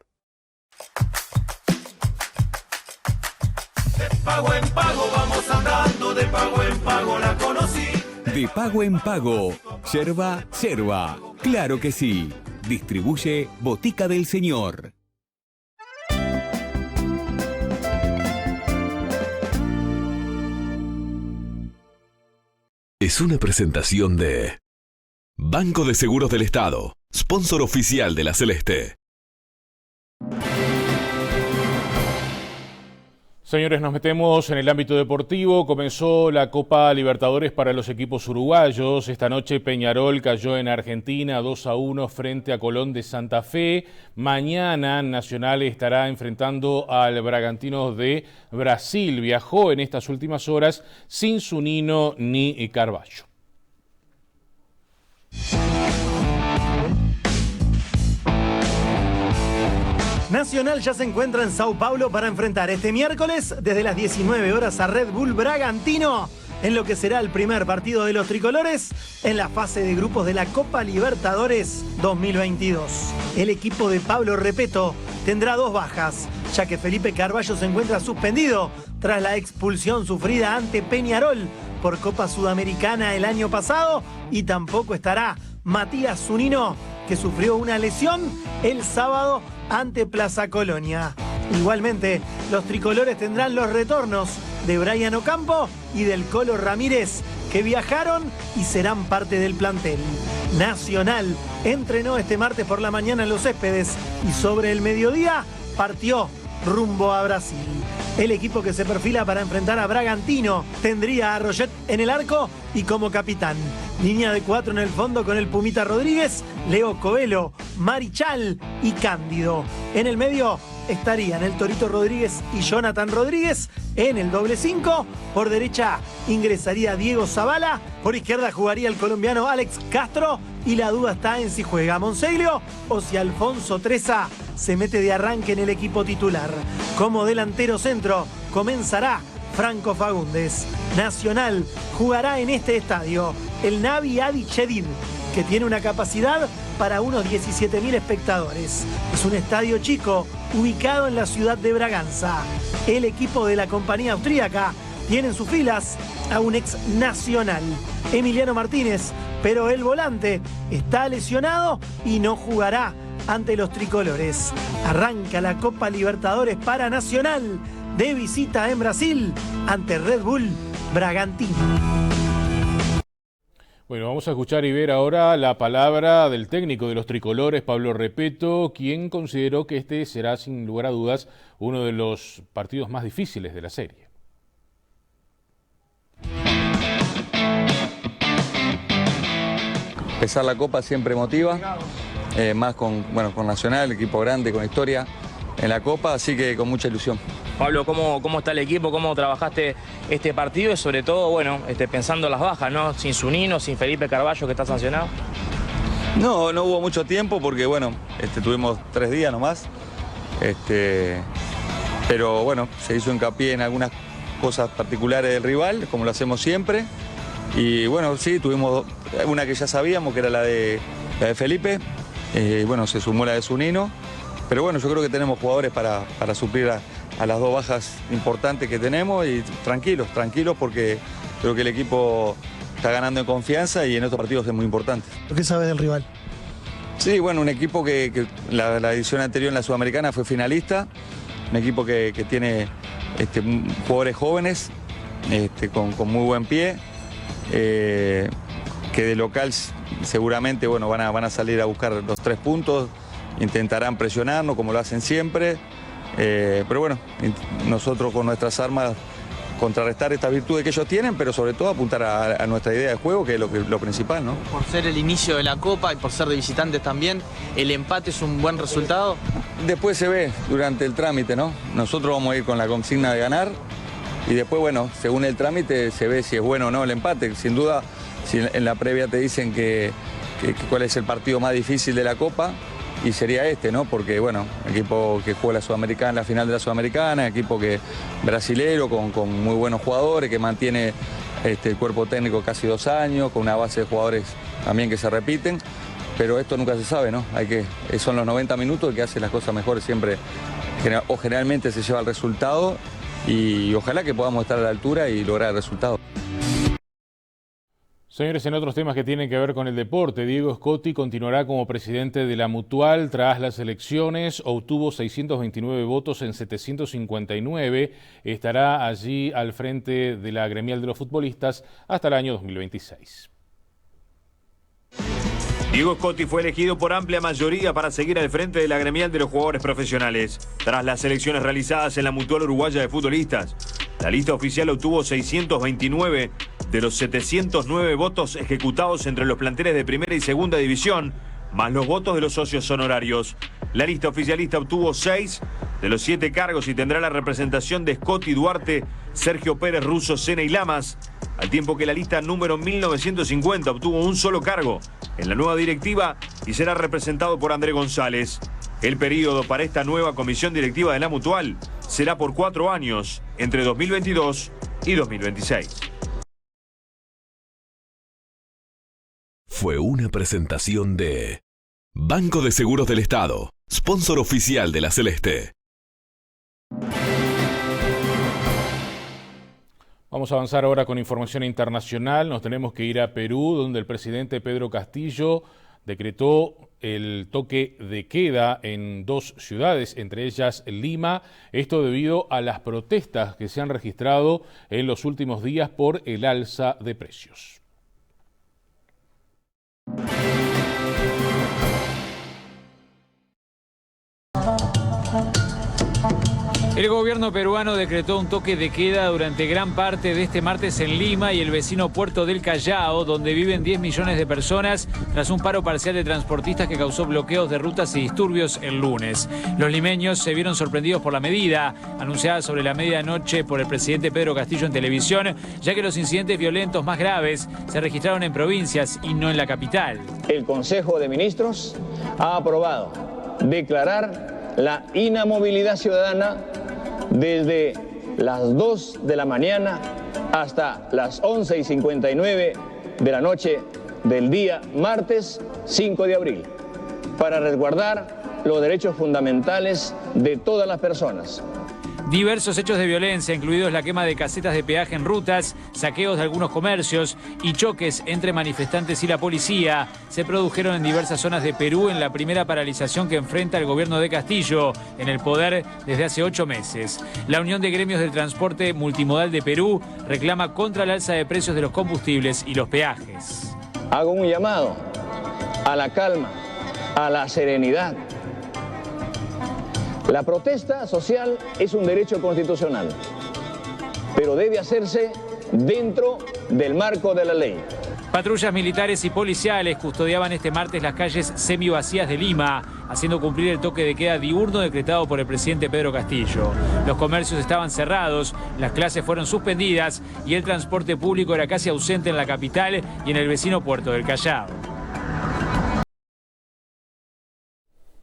De pago en pago vamos andando, de pago en pago la conocí. De pago en pago, yerba, yerba. Claro que sí. Distribuye Botica del Señor. Es una presentación de Banco de Seguros del Estado, sponsor oficial de la Celeste. Señores, nos metemos en el ámbito deportivo. Comenzó la Copa Libertadores para los equipos uruguayos. Esta noche Peñarol cayó en Argentina 2-1 frente a Colón de Santa Fe. Mañana Nacional estará enfrentando al Bragantino de Brasil. Viajó en estas últimas horas sin Zunino ni Carballo. Nacional ya se encuentra en Sao Paulo para enfrentar este miércoles desde las 19 horas a Red Bull Bragantino en lo que será el primer partido de los tricolores en la fase de grupos de la Copa Libertadores 2022. El equipo de Pablo Repeto tendrá 2 bajas, ya que Felipe Carballo se encuentra suspendido tras la expulsión sufrida ante Peñarol por Copa Sudamericana el año pasado, y tampoco estará Matías Zunino, que sufrió una lesión el sábado ante Plaza Colonia. Igualmente, los tricolores tendrán los retornos de Brian Ocampo y del Colo Ramírez, que viajaron y serán parte del plantel. Nacional entrenó este martes por la mañana en Los Céspedes y sobre el mediodía partió rumbo a Brasil. El equipo que se perfila para enfrentar a Bragantino tendría a Roget en el arco y como capitán. Línea de 4 en el fondo con el Pumita Rodríguez, Leo Coelho, Marichal y Cándido. En el medio estarían el Torito Rodríguez y Jonathan Rodríguez en el doble 5. Por derecha ingresaría Diego Zavala. Por izquierda jugaría el colombiano Alex Castro. Y la duda está en si juega Monseglio o si Alfonso Treza se mete de arranque en el equipo titular. Como delantero centro comenzará Franco Fagundes. Nacional jugará en este estadio el Navi Adi Chedid, que tiene una capacidad para unos 17.000 espectadores. Es un estadio chico ubicado en la ciudad de Braganza. El equipo de la compañía austríaca tiene en sus filas a un ex Nacional, Emiliano Martínez, pero el volante está lesionado y no jugará ante los tricolores. Arranca la Copa Libertadores para Nacional de visita en Brasil ante Red Bull Bragantino. Bueno, vamos a escuchar y ver ahora la palabra del técnico de los tricolores, Pablo Repeto, quien consideró que este será sin lugar a dudas uno de los partidos más difíciles de la serie. Empezar la Copa siempre motiva, más con Nacional, equipo grande, con historia en la Copa, así que con mucha ilusión. Pablo, ¿cómo está el equipo? ¿Cómo trabajaste este partido? Y sobre todo, pensando en las bajas, ¿no? Sin Zunino, sin Felipe Carballo, que está sancionado. No hubo mucho tiempo porque, tuvimos 3 días nomás. Pero se hizo hincapié en algunas cosas particulares del rival, como lo hacemos siempre. Y sí, tuvimos una que ya sabíamos, que era la de Felipe. Se sumó la de Zunino. Pero yo creo que tenemos jugadores para suplir a las 2 bajas importantes que tenemos, y tranquilos porque creo que el equipo está ganando en confianza y en estos partidos es muy importante. ¿Qué sabes del rival? Sí, un equipo que la edición anterior en la Sudamericana fue finalista, un equipo que tiene jugadores jóvenes con muy buen pie, que de local seguramente van a salir a buscar los 3 puntos, intentarán presionarnos como lo hacen siempre. Pero nosotros con nuestras armas contrarrestar estas virtudes que ellos tienen, pero sobre todo apuntar a nuestra idea de juego, que es lo principal, ¿no? Por ser el inicio de la Copa y por ser de visitantes también, ¿el empate es un buen resultado? Después se ve durante el trámite, ¿no? Nosotros vamos a ir con la consigna de ganar y después, según el trámite se ve si es bueno o no el empate. Sin duda, si en la previa te dicen que cuál es el partido más difícil de la Copa, y sería ¿no? Porque, equipo que juega la Sudamericana, la final de la Sudamericana, equipo brasilero con muy buenos jugadores, que mantiene el cuerpo técnico casi 2 años, con una base de jugadores también que se repiten, pero esto nunca se sabe, ¿no? Son los 90 minutos el que hace las cosas mejores siempre, o generalmente se lleva el resultado, y ojalá que podamos estar a la altura y lograr el resultado. Señores, en otros temas que tienen que ver con el deporte, Diego Scotti continuará como presidente de la Mutual tras las elecciones. Obtuvo 629 votos en 759. Estará allí al frente de la gremial de los futbolistas hasta el año 2026. Diego Scotti fue elegido por amplia mayoría para seguir al frente de la gremial de los jugadores profesionales. Tras las elecciones realizadas en la Mutual Uruguaya de Futbolistas, la lista oficial obtuvo 629 de los 709 votos ejecutados entre los planteles de primera y segunda división, más los votos de los socios honorarios. La lista oficialista obtuvo 6 de los 7 cargos y tendrá la representación de Scotti, Duarte, Sergio Pérez, Russo, Sena y Lamas, al tiempo que la lista número 1950 obtuvo un solo cargo en la nueva directiva y será representado por André González. El periodo para esta nueva comisión directiva de la Mutual será por 4 años, entre 2022 y 2026. Fue una presentación de Banco de Seguros del Estado, sponsor oficial de la Celeste. Vamos a avanzar ahora con información internacional. Nos tenemos que ir a Perú, donde el presidente Pedro Castillo decretó el toque de queda en 2 ciudades, entre ellas Lima. Esto debido a las protestas que se han registrado en los últimos días por el alza de precios. El gobierno peruano decretó un toque de queda durante gran parte de este martes en Lima y el vecino puerto del Callao, donde viven 10 millones de personas tras un paro parcial de transportistas que causó bloqueos de rutas y disturbios el lunes. Los limeños se vieron sorprendidos por la medida, anunciada sobre la medianoche por el presidente Pedro Castillo en televisión, ya que los incidentes violentos más graves se registraron en provincias y no en la capital. El Consejo de Ministros ha aprobado declarar la inamovilidad ciudadana desde las 2 de la mañana hasta las 11:59 de la noche del día martes 5 de abril, para resguardar los derechos fundamentales de todas las personas. Diversos hechos de violencia, incluidos la quema de casetas de peaje en rutas, saqueos de algunos comercios y choques entre manifestantes y la policía, se produjeron en diversas zonas de Perú en la primera paralización que enfrenta el gobierno de Castillo, en el poder desde hace 8 meses. La Unión de Gremios del Transporte Multimodal de Perú reclama contra el alza de precios de los combustibles y los peajes. Hago un llamado a la calma, a la serenidad. La protesta social es un derecho constitucional, pero debe hacerse dentro del marco de la ley. Patrullas militares y policiales custodiaban este martes las calles semivacías de Lima, haciendo cumplir el toque de queda diurno decretado por el presidente Pedro Castillo. Los comercios estaban cerrados, las clases fueron suspendidas y el transporte público era casi ausente en la capital y en el vecino puerto del Callao.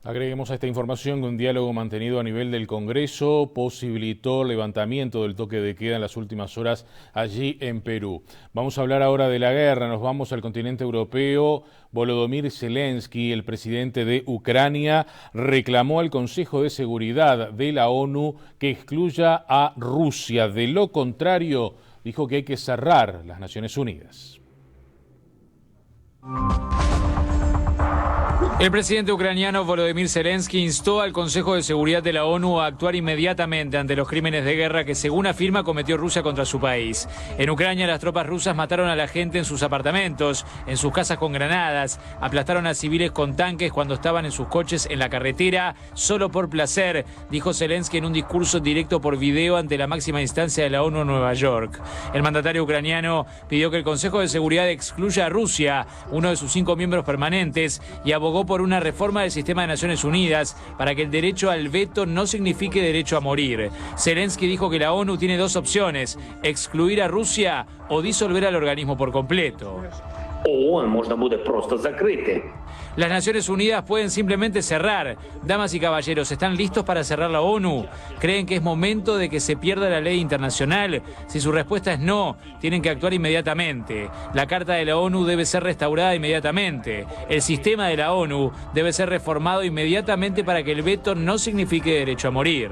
Agreguemos a esta información que un diálogo mantenido a nivel del Congreso posibilitó el levantamiento del toque de queda en las últimas horas allí en Perú. Vamos a hablar ahora de la guerra, nos vamos al continente europeo. Volodymyr Zelensky, el presidente de Ucrania, reclamó al Consejo de Seguridad de la ONU que excluya a Rusia. De lo contrario, dijo que hay que cerrar las Naciones Unidas. El presidente ucraniano Volodymyr Zelensky instó al Consejo de Seguridad de la ONU a actuar inmediatamente ante los crímenes de guerra que, según afirma, cometió Rusia contra su país. En Ucrania, las tropas rusas mataron a la gente en sus apartamentos, en sus casas con granadas, aplastaron a civiles con tanques cuando estaban en sus coches en la carretera, solo por placer, dijo Zelensky en un discurso directo por video ante la máxima instancia de la ONU en Nueva York. El mandatario ucraniano pidió que el Consejo de Seguridad excluya a Rusia, uno de sus 5 miembros permanentes, y abogó por una reforma del sistema de Naciones Unidas para que el derecho al veto no signifique derecho a morir. Zelensky dijo que la ONU tiene 2 opciones: excluir a Rusia o disolver al organismo por completo. Las Naciones Unidas pueden simplemente cerrar. Damas y caballeros, ¿están listos para cerrar la ONU? ¿Creen que es momento de que se pierda la ley internacional? Si su respuesta es no, tienen que actuar inmediatamente. La Carta de la ONU debe ser restaurada inmediatamente. El sistema de la ONU debe ser reformado inmediatamente para que el veto no signifique derecho a morir.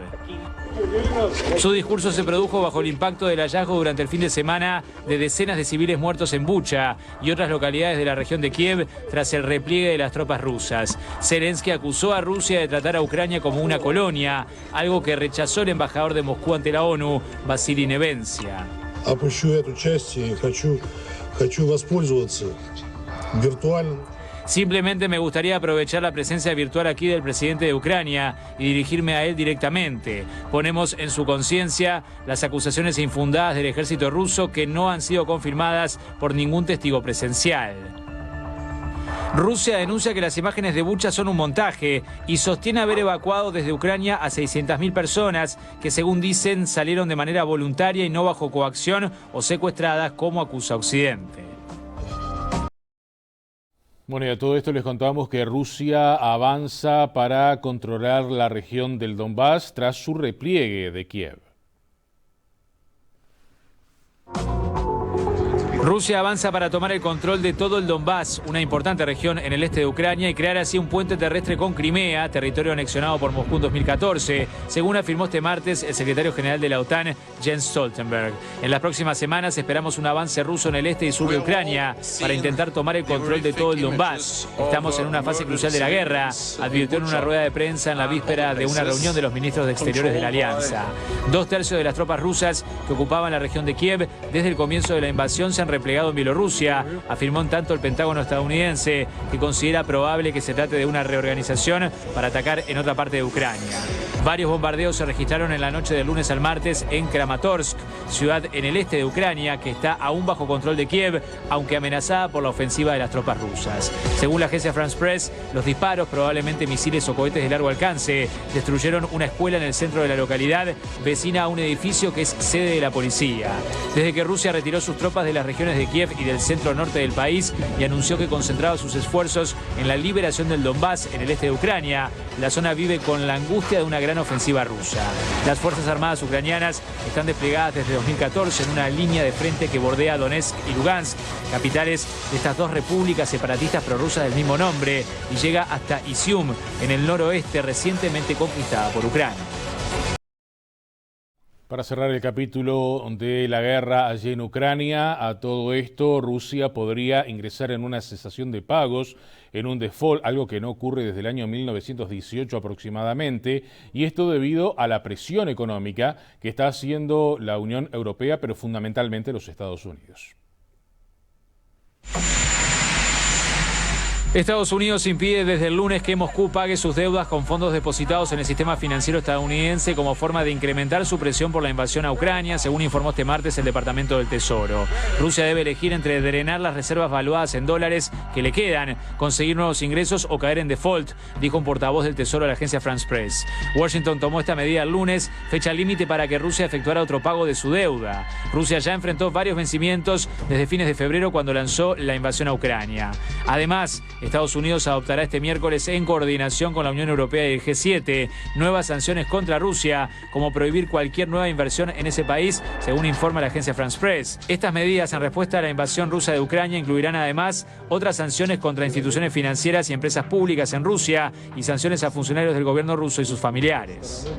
Su discurso se produjo bajo el impacto del hallazgo durante el fin de semana de decenas de civiles muertos en Bucha y otras localidades de la región de Kiev tras el repliegue de las tropas rusas. Zelensky acusó a Rusia de tratar a Ucrania como una colonia, algo que rechazó el embajador de Moscú ante la ONU, Vasily Nevencia. Simplemente me gustaría aprovechar la presencia virtual aquí del presidente de Ucrania y dirigirme a él directamente. Ponemos en su conciencia las acusaciones infundadas del ejército ruso que no han sido confirmadas por ningún testigo presencial. Rusia denuncia que las imágenes de Bucha son un montaje y sostiene haber evacuado desde Ucrania a 600.000 personas que, según dicen, salieron de manera voluntaria y no bajo coacción o secuestradas, como acusa Occidente. Bueno, y a todo esto les contamos que Rusia avanza para controlar la región del Donbass tras su repliegue de Kiev. Rusia avanza para tomar el control de todo el Donbass, una importante región en el este de Ucrania, y crear así un puente terrestre con Crimea, territorio anexionado por Moscú en 2014, según afirmó este martes el secretario general de la OTAN, Jens Stoltenberg. En las próximas semanas esperamos un avance ruso en el este y sur de Ucrania para intentar tomar el control de todo el Donbass. Estamos en una fase crucial de la guerra, advirtió en una rueda de prensa en la víspera de una reunión de los ministros de Exteriores de la Alianza. 2/3 de las tropas rusas que ocupaban la región de Kiev desde el comienzo de la invasión se han replegado en Bielorrusia, afirmó en tanto el Pentágono estadounidense, que considera probable que se trate de una reorganización para atacar en otra parte de Ucrania. Varios bombardeos se registraron en la noche del lunes al martes en Kramatorsk, ciudad en el este de Ucrania que está aún bajo control de Kiev, aunque amenazada por la ofensiva de las tropas rusas. Según la agencia France Press, los disparos, probablemente misiles o cohetes de largo alcance, destruyeron una escuela en el centro de la localidad, vecina a un edificio que es sede de la policía. Desde que Rusia retiró sus tropas de las regiones de Kiev y del centro norte del país y anunció que concentraba sus esfuerzos en la liberación del Donbass en el este de Ucrania, la zona vive con la angustia de una gran ofensiva rusa. Las Fuerzas Armadas ucranianas están desplegadas desde 2014 en una línea de frente que bordea Donetsk y Lugansk, capitales de estas dos repúblicas separatistas prorrusas del mismo nombre, y llega hasta Izium, en el noroeste, recientemente conquistada por Ucrania. Para cerrar el capítulo de la guerra allí en Ucrania, a todo esto Rusia podría ingresar en una cesación de pagos, en un default, algo que no ocurre desde el año 1918 aproximadamente, y esto debido a la presión económica que está haciendo la Unión Europea, pero fundamentalmente los Estados Unidos. Estados Unidos impide desde el lunes que Moscú pague sus deudas con fondos depositados en el sistema financiero estadounidense como forma de incrementar su presión por la invasión a Ucrania, según informó este martes el Departamento del Tesoro. Rusia debe elegir entre drenar las reservas valuadas en dólares que le quedan, conseguir nuevos ingresos o caer en default, dijo un portavoz del Tesoro a la agencia France Press. Washington tomó esta medida el lunes, fecha límite para que Rusia efectuara otro pago de su deuda. Rusia ya enfrentó varios vencimientos desde fines de febrero, cuando lanzó la invasión a Ucrania. Además, Estados Unidos adoptará este miércoles, en coordinación con la Unión Europea y el G7, nuevas sanciones contra Rusia, como prohibir cualquier nueva inversión en ese país, según informa la agencia France Press. Estas medidas, en respuesta a la invasión rusa de Ucrania, incluirán además otras sanciones contra instituciones financieras y empresas públicas en Rusia y sanciones a funcionarios del gobierno ruso y sus familiares.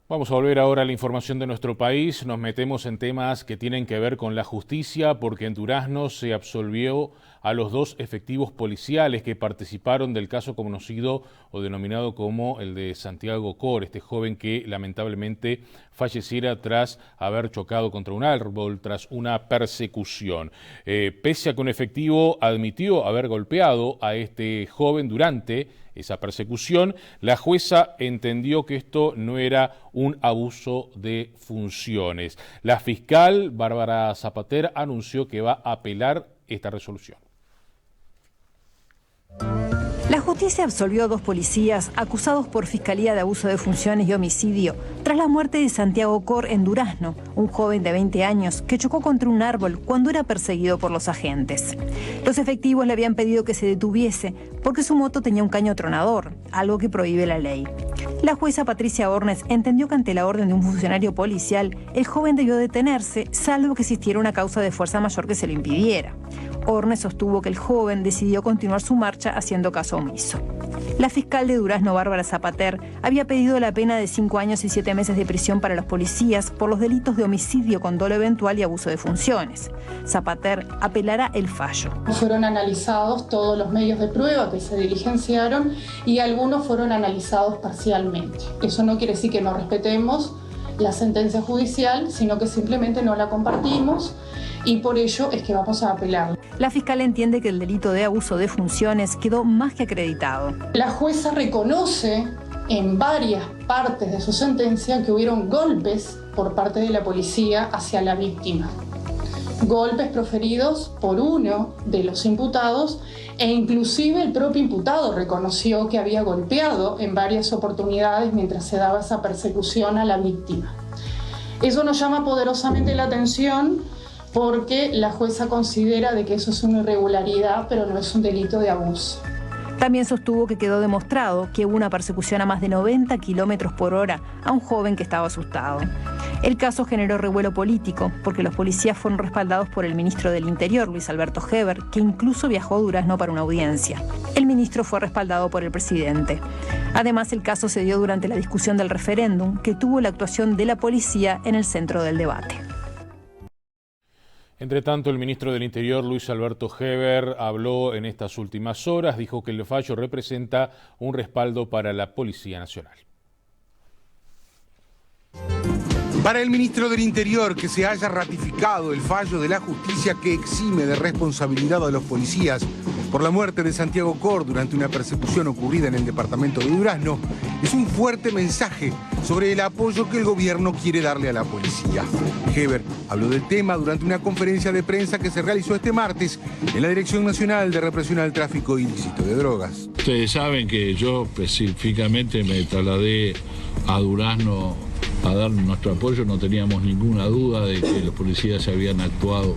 Vamos a volver ahora a la información de nuestro país. Nos metemos en temas que tienen que ver con la justicia, porque en Durazno se absolvió a los 2 efectivos policiales que participaron del caso conocido o denominado como el de Santiago Cor, este joven que lamentablemente falleciera tras haber chocado contra un árbol tras una persecución. Pese a que un efectivo admitió haber golpeado a este joven durante esa persecución, la jueza entendió que esto no era un abuso de funciones. La fiscal Bárbara Zapater anunció que va a apelar esta resolución. La justicia absolvió a 2 policías acusados por Fiscalía de Abuso de Funciones y Homicidio tras la muerte de Santiago Cor en Durazno, un joven de 20 años que chocó contra un árbol cuando era perseguido por los agentes. Los efectivos le habían pedido que se detuviese porque su moto tenía un caño tronador, algo que prohíbe la ley. La jueza Patricia Ornes entendió que ante la orden de un funcionario policial, el joven debió detenerse, salvo que existiera una causa de fuerza mayor que se lo impidiera. Ornes sostuvo que el joven decidió continuar su marcha haciendo caso omiso. La fiscal de Durazno, Bárbara Zapater, había pedido la pena de 5 años y 7 meses de prisión para los policías por los delitos de homicidio con dolo eventual y abuso de funciones. Zapater apelará el fallo. Fueron analizados todos los medios de prueba que se diligenciaron y algunos fueron analizados parcialmente. Eso no quiere decir que no respetemos la sentencia judicial, sino que simplemente no la compartimos y por ello es que vamos a apelar. La fiscal entiende que el delito de abuso de funciones quedó más que acreditado. La jueza reconoce en varias partes de su sentencia que hubieron golpes por parte de la policía hacia la víctima. Golpes proferidos por uno de los imputados e inclusive el propio imputado reconoció que había golpeado en varias oportunidades mientras se daba esa persecución a la víctima. Eso nos llama poderosamente la atención porque la jueza considera de que eso es una irregularidad, pero no es un delito de abuso. También sostuvo que quedó demostrado que hubo una persecución a más de 90 kilómetros por hora a un joven que estaba asustado. El caso generó revuelo político porque los policías fueron respaldados por el ministro del Interior, Luis Alberto Heber, que incluso viajó a Durazno para una audiencia. El ministro fue respaldado por el presidente. Además, el caso se dio durante la discusión del referéndum, que tuvo la actuación de la policía en el centro del debate. Entre tanto, el ministro del Interior, Luis Alberto Heber, habló en estas últimas horas, dijo que el fallo representa un respaldo para la Policía Nacional. Para el ministro del Interior, que se haya ratificado el fallo de la justicia que exime de responsabilidad a los policías por la muerte de Santiago Cor durante una persecución ocurrida en el departamento de Durazno, es un fuerte mensaje sobre el apoyo que el gobierno quiere darle a la policía. Heber habló del tema durante una conferencia de prensa que se realizó este martes en la Dirección Nacional de Represión al Tráfico Ilícito de Drogas. Ustedes saben que yo específicamente me trasladé a Durazno a dar nuestro apoyo, no teníamos ninguna duda de que los policías habían actuado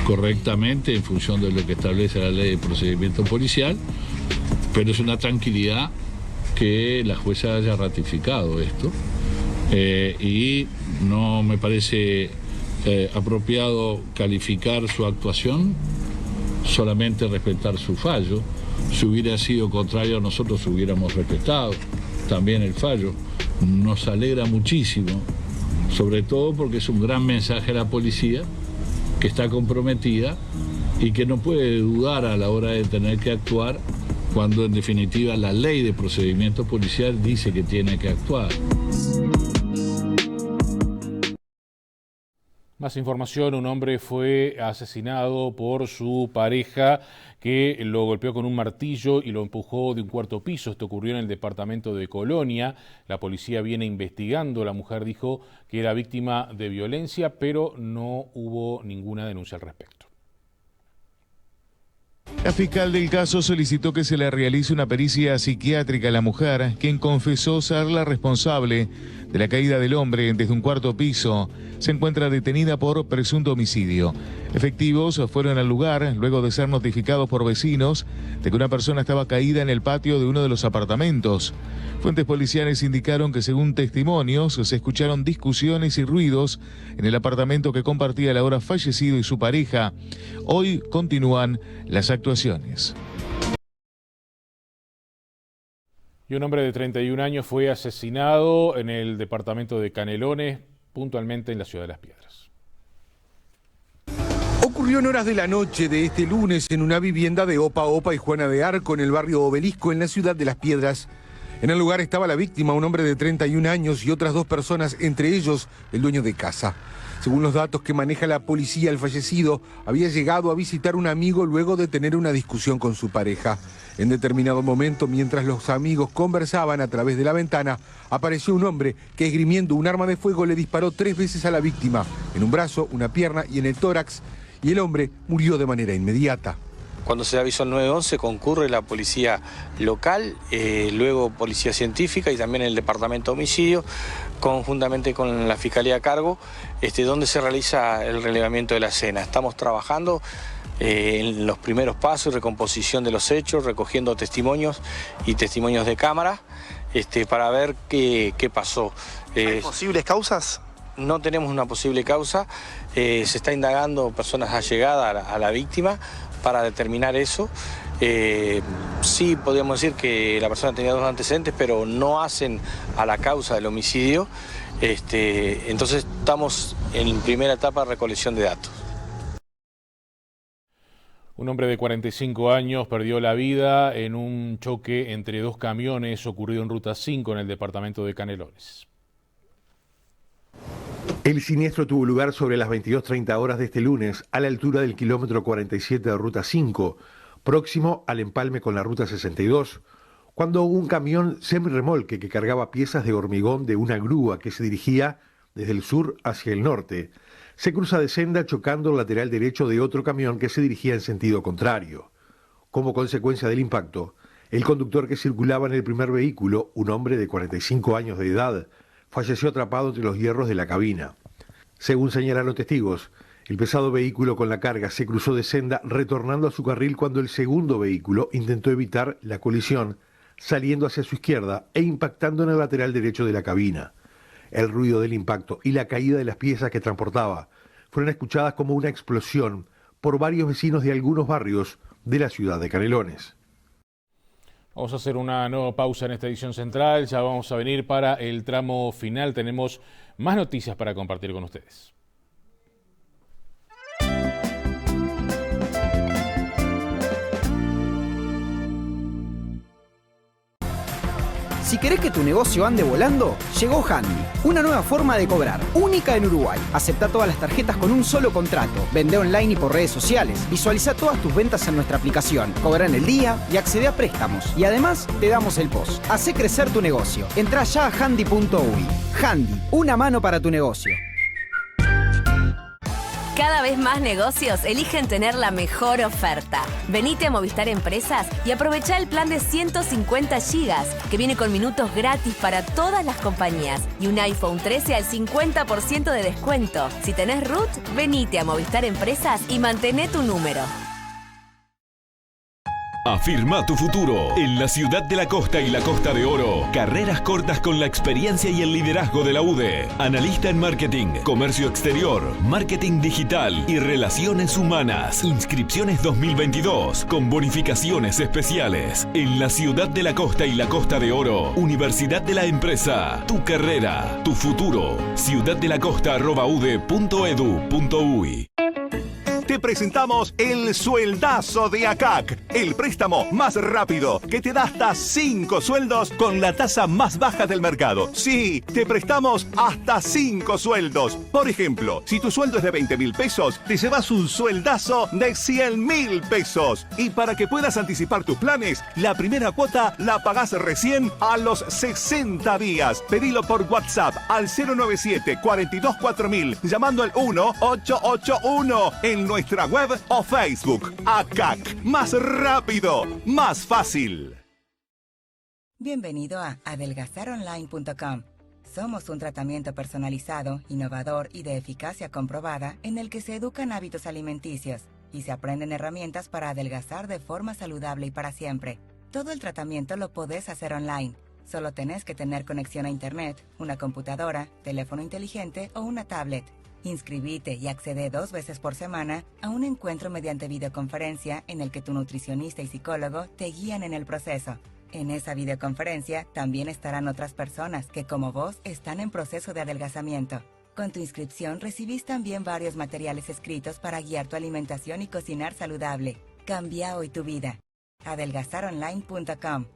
correctamente en función de lo que establece la ley de procedimiento policial, pero es una tranquilidad que la jueza haya ratificado esto y no me parece apropiado calificar su actuación, solamente respetar su fallo. Si hubiera sido contrario, nosotros hubiéramos respetado también el fallo. Nos alegra muchísimo, sobre todo porque es un gran mensaje a la policía que está comprometida y que no puede dudar a la hora de tener que actuar cuando en definitiva la ley de procedimiento policial dice que tiene que actuar. Más información, un hombre fue asesinado por su pareja que lo golpeó con un martillo y lo empujó de un cuarto piso. Esto ocurrió en el departamento de Colonia. La policía viene investigando. La mujer dijo que era víctima de violencia, pero no hubo ninguna denuncia al respecto. La fiscal del caso solicitó que se le realice una pericia psiquiátrica a la mujer, quien confesó ser la responsable de la caída del hombre desde un cuarto piso. Se encuentra detenida por presunto homicidio. Efectivos fueron al lugar luego de ser notificados por vecinos de que una persona estaba caída en el patio de uno de los apartamentos. Fuentes policiales indicaron que, según testimonios, se escucharon discusiones y ruidos en el apartamento que compartía el ahora fallecido y su pareja. Hoy continúan las actuaciones. Y un hombre de 31 años fue asesinado en el departamento de Canelones, puntualmente en la ciudad de Las Piedras. Ocurrió en horas de la noche de este lunes en una vivienda de Opa Opa y Juana de Arco en el barrio Obelisco, en la ciudad de Las Piedras. En el lugar estaba la víctima, un hombre de 31 años y otras dos personas, entre ellos el dueño de casa. Según los datos que maneja la policía, el fallecido había llegado a visitar a un amigo luego de tener una discusión con su pareja. En determinado momento, mientras los amigos conversaban a través de la ventana, apareció un hombre que, esgrimiendo un arma de fuego, le disparó 3 veces a la víctima, en un brazo, una pierna y en el tórax, y el hombre murió de manera inmediata. Cuando se avisó el 911 concurre la policía local, luego policía científica y también el departamento de homicidio, conjuntamente con la fiscalía a cargo, donde se realiza el relevamiento de la escena. Estamos trabajando en los primeros pasos, recomposición de los hechos, recogiendo testimonios y testimonios de cámara, para ver qué pasó. ¿Hay posibles causas? No tenemos una posible causa, se está indagando personas allegadas a la víctima para determinar eso. Sí podríamos decir que la persona tenía 2 antecedentes, pero no hacen a la causa del homicidio. Entonces estamos en primera etapa de recolección de datos. Un hombre de 45 años perdió la vida en un choque entre 2 camiones ocurrido en Ruta 5 en el departamento de Canelones. El siniestro tuvo lugar sobre las 22:30 horas de este lunes, a la altura del kilómetro 47 de Ruta 5, próximo al empalme con la Ruta 62, cuando un camión semirremolque que cargaba piezas de hormigón de una grúa que se dirigía desde el sur hacia el norte, se cruza de senda chocando el lateral derecho de otro camión que se dirigía en sentido contrario. Como consecuencia del impacto, el conductor que circulaba en el primer vehículo, un hombre de 45 años de edad, falleció atrapado entre los hierros de la cabina. Según señalaron testigos, el pesado vehículo con la carga se cruzó de senda retornando a su carril cuando el segundo vehículo intentó evitar la colisión, saliendo hacia su izquierda e impactando en el lateral derecho de la cabina. El ruido del impacto y la caída de las piezas que transportaba fueron escuchadas como una explosión por varios vecinos de algunos barrios de la ciudad de Canelones. Vamos a hacer una nueva pausa en esta edición central, ya vamos a venir para el tramo final, tenemos más noticias para compartir con ustedes. Si querés que tu negocio ande volando, llegó Handy, una nueva forma de cobrar, única en Uruguay. Aceptá todas las tarjetas con un solo contrato, vende online y por redes sociales, visualiza todas tus ventas en nuestra aplicación, cobra en el día y accede a préstamos. Y además, te damos el POS. Hacé crecer tu negocio. Entrá ya a handy.uy. Handy, una mano para tu negocio. Cada vez más negocios eligen tener la mejor oferta. Venite a Movistar Empresas y aprovecha el plan de 150 gigas, que viene con minutos gratis para todas las compañías y un iPhone 13 al 50% de descuento. Si tenés RUT, venite a Movistar Empresas y mantené tu número. Afirma tu futuro en la ciudad de la costa y la Costa de Oro. Carreras cortas con la experiencia y el liderazgo de la UDE. Analista en marketing, comercio exterior, marketing digital y relaciones humanas. Inscripciones 2022 con bonificaciones especiales. En la ciudad de la costa y la Costa de Oro. Universidad de la Empresa. Tu carrera, tu futuro. ciudaddelacosta@ude.edu.uy. Te presentamos el sueldazo de ACAC, el préstamo más rápido que te da hasta 5 sueldos con la tasa más baja del mercado. Sí, te prestamos hasta 5 sueldos. Por ejemplo, si tu sueldo es de 20.000 pesos, te llevas un sueldazo de 100.000 pesos. Y para que puedas anticipar tus planes, la primera cuota la pagás recién a los 60 días. Pedilo por WhatsApp al 097 42 4000, llamando al 1881 en nuestra web o Facebook. ACAC, más rápido, más fácil. Bienvenido a adelgazaronline.com. Somos un tratamiento personalizado, innovador y de eficacia comprobada en el que se educan hábitos alimenticios y se aprenden herramientas para adelgazar de forma saludable y para siempre. Todo el tratamiento lo podés hacer online. Solo tenés que tener conexión a internet, una computadora, teléfono inteligente o una tablet. Inscribite y accede 2 veces por semana a un encuentro mediante videoconferencia en el que tu nutricionista y psicólogo te guían en el proceso. En esa videoconferencia también estarán otras personas que, como vos, están en proceso de adelgazamiento. Con tu inscripción recibís también varios materiales escritos para guiar tu alimentación y cocinar saludable. Cambia hoy tu vida. adelgazaronline.com.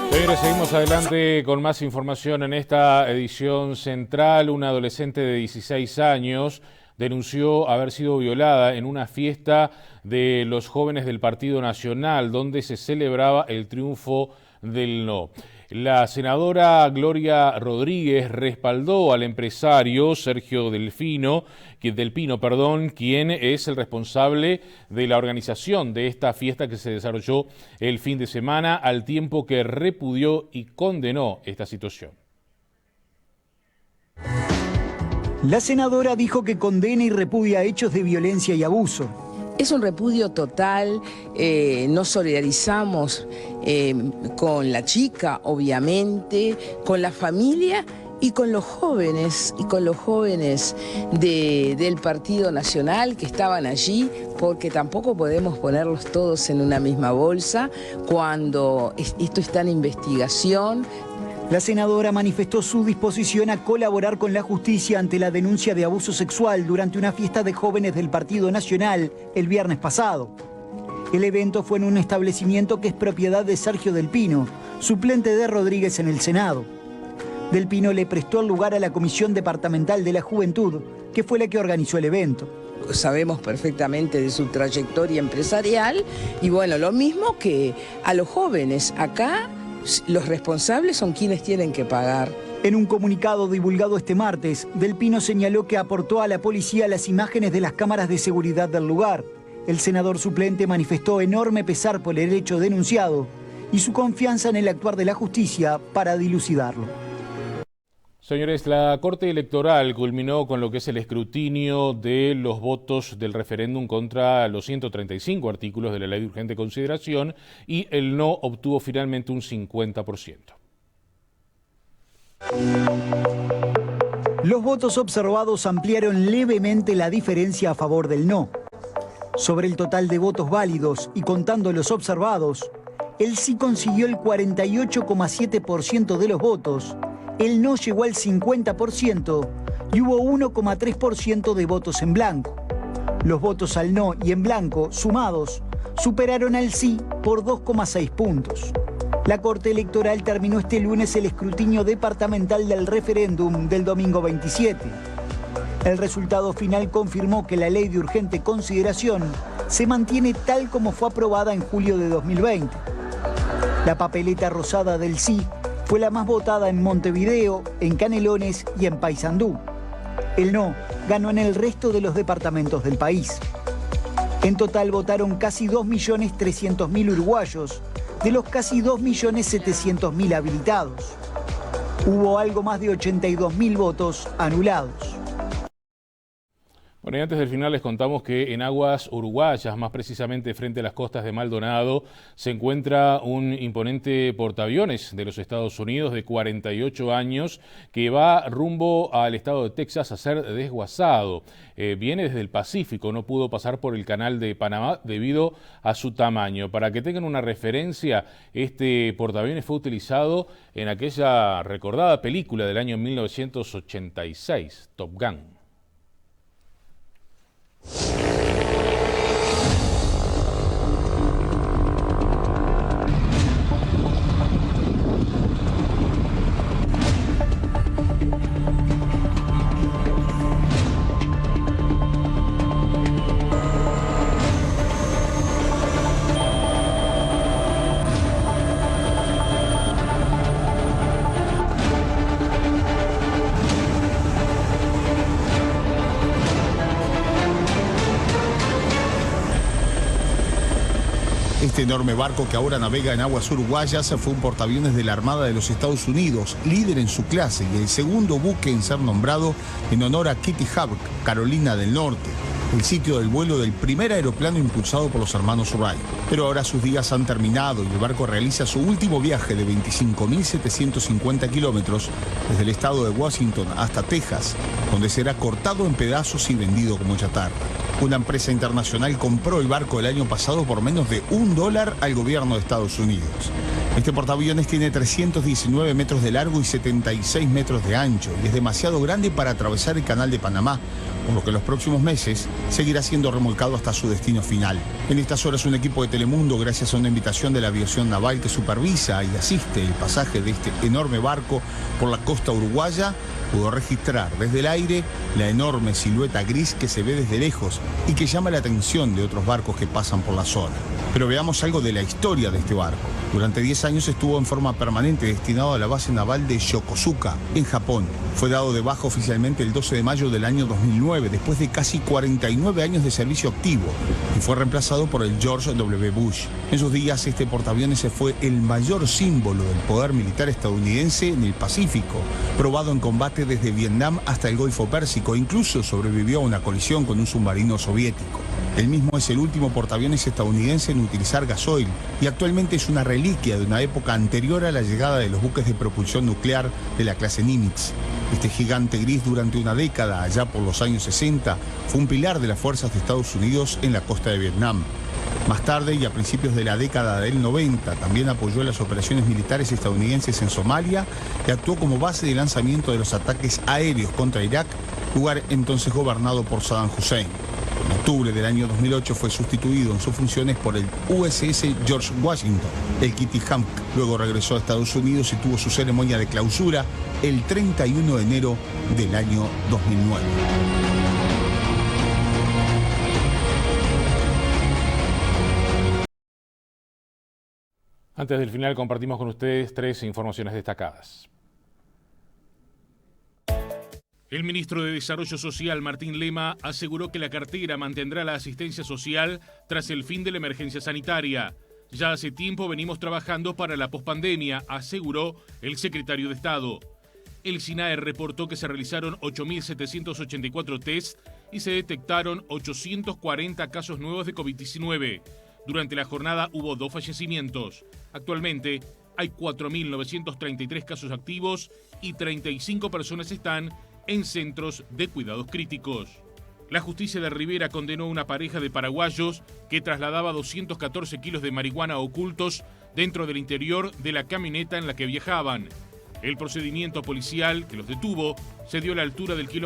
Pero seguimos adelante con más información en esta edición central. Una adolescente de 16 años denunció haber sido violada en una fiesta de los jóvenes del Partido Nacional, donde se celebraba el triunfo del no. La senadora Gloria Rodríguez respaldó al empresario Sergio Del Pino, quien es el responsable de la organización de esta fiesta que se desarrolló el fin de semana, al tiempo que repudió y condenó esta situación. La senadora dijo que condena y repudia hechos de violencia y abuso. Es un repudio total, nos solidarizamos con la chica, obviamente, con la familia y con los jóvenes, del Partido Nacional que estaban allí, porque tampoco podemos ponerlos todos en una misma bolsa cuando esto está en investigación. La senadora manifestó su disposición a colaborar con la justicia ante la denuncia de abuso sexual durante una fiesta de jóvenes del Partido Nacional el viernes pasado. El evento fue en un establecimiento que es propiedad de Sergio Del Pino, suplente de Rodríguez en el Senado. Del Pino le prestó el lugar a la Comisión Departamental de la Juventud, que fue la que organizó el evento. Sabemos perfectamente de su trayectoria empresarial y bueno, lo mismo que a los jóvenes. Acá los responsables son quienes tienen que pagar. En un comunicado divulgado este martes, Del Pino señaló que aportó a la policía las imágenes de las cámaras de seguridad del lugar. El senador suplente manifestó enorme pesar por el hecho denunciado y su confianza en el actuar de la justicia para dilucidarlo. Señores, la Corte Electoral culminó con lo que es el escrutinio de los votos del referéndum contra los 135 artículos de la Ley de Urgente Consideración y el no obtuvo finalmente un 50%. Los votos observados ampliaron levemente la diferencia a favor del no. Sobre el total de votos válidos y contando los observados, el sí consiguió el 48,7% de los votos, el no llegó al 50% y hubo 1,3% de votos en blanco. Los votos al no y en blanco, sumados, superaron al sí por 2,6 puntos. La Corte Electoral terminó este lunes el escrutinio departamental del referéndum del domingo 27. El resultado final confirmó que la Ley de Urgente Consideración se mantiene tal como fue aprobada en julio de 2020. La papeleta rosada del sí fue la más votada en Montevideo, en Canelones y en Paysandú. El no ganó en el resto de los departamentos del país. En total votaron casi 2.300.000 uruguayos, de los casi 2.700.000 habilitados. Hubo algo más de 82.000 votos anulados. Bueno, y antes del final les contamos que en aguas uruguayas, más precisamente frente a las costas de Maldonado, se encuentra un imponente portaaviones de los Estados Unidos de 48 años que va rumbo al estado de Texas a ser desguazado. Viene desde el Pacífico, no pudo pasar por el canal de Panamá debido a su tamaño. Para que tengan una referencia, este portaaviones fue utilizado en aquella recordada película del año 1986, Top Gun. Este enorme barco que ahora navega en aguas uruguayas fue un portaaviones de la Armada de los Estados Unidos, líder en su clase y el segundo buque en ser nombrado en honor a Kitty Hawk, Carolina del Norte, el sitio del vuelo del primer aeroplano impulsado por los hermanos Wright. Pero ahora sus días han terminado y el barco realiza su último viaje de 25.750 kilómetros desde el estado de Washington hasta Texas, donde será cortado en pedazos y vendido como chatarra. Una empresa internacional compró el barco el año pasado por menos de $1 al gobierno de Estados Unidos. Este portaaviones tiene 319 metros de largo y 76 metros de ancho y es demasiado grande para atravesar el canal de Panamá, por lo que en los próximos meses seguirá siendo remolcado hasta su destino final. En estas horas un equipo de Telemundo, gracias a una invitación de la aviación naval que supervisa y asiste el pasaje de este enorme barco por la costa uruguaya, pudo registrar desde el aire la enorme silueta gris que se ve desde lejos y que llama la atención de otros barcos que pasan por la zona. Pero veamos algo de la historia de este barco. Durante 10 años estuvo en forma permanente destinado a la base naval de Yokosuka, en Japón. Fue dado de baja oficialmente el 12 de mayo del año 2009, después de casi 49 años de servicio activo, y fue reemplazado por el George W. Bush. En sus días, este portaaviones fue el mayor símbolo del poder militar estadounidense en el Pacífico, probado en combate desde Vietnam hasta el Golfo Pérsico, e incluso sobrevivió a una colisión con un submarino soviético. El mismo es el último portaaviones estadounidense en utilizar gasoil y actualmente es una reliquia de una época anterior a la llegada de los buques de propulsión nuclear de la clase Nimitz. Este gigante gris durante una década, allá por los años 60, fue un pilar de las fuerzas de Estados Unidos en la costa de Vietnam. Más tarde y a principios de la década del 90 también apoyó las operaciones militares estadounidenses en Somalia y actuó como base de lanzamiento de los ataques aéreos contra Irak, lugar entonces gobernado por Saddam Hussein. En octubre del año 2008 fue sustituido en sus funciones por el USS George Washington, el Kitty Hawk. Luego regresó a Estados Unidos y tuvo su ceremonia de clausura el 31 de enero del año 2009. Antes del final compartimos con ustedes 3 informaciones destacadas. El ministro de Desarrollo Social, Martín Lema, aseguró que la cartera mantendrá la asistencia social tras el fin de la emergencia sanitaria. Ya hace tiempo venimos trabajando para la pospandemia, aseguró el secretario de Estado. El SINAE reportó que se realizaron 8.784 test y se detectaron 840 casos nuevos de COVID-19. Durante la jornada hubo 2 fallecimientos. Actualmente hay 4.933 casos activos y 35 personas están en centros de cuidados críticos. La justicia de Rivera condenó a una pareja de paraguayos que trasladaba 214 kilos de marihuana ocultos dentro del interior de la camioneta en la que viajaban. El procedimiento policial que los detuvo se dio a la altura del kilómetro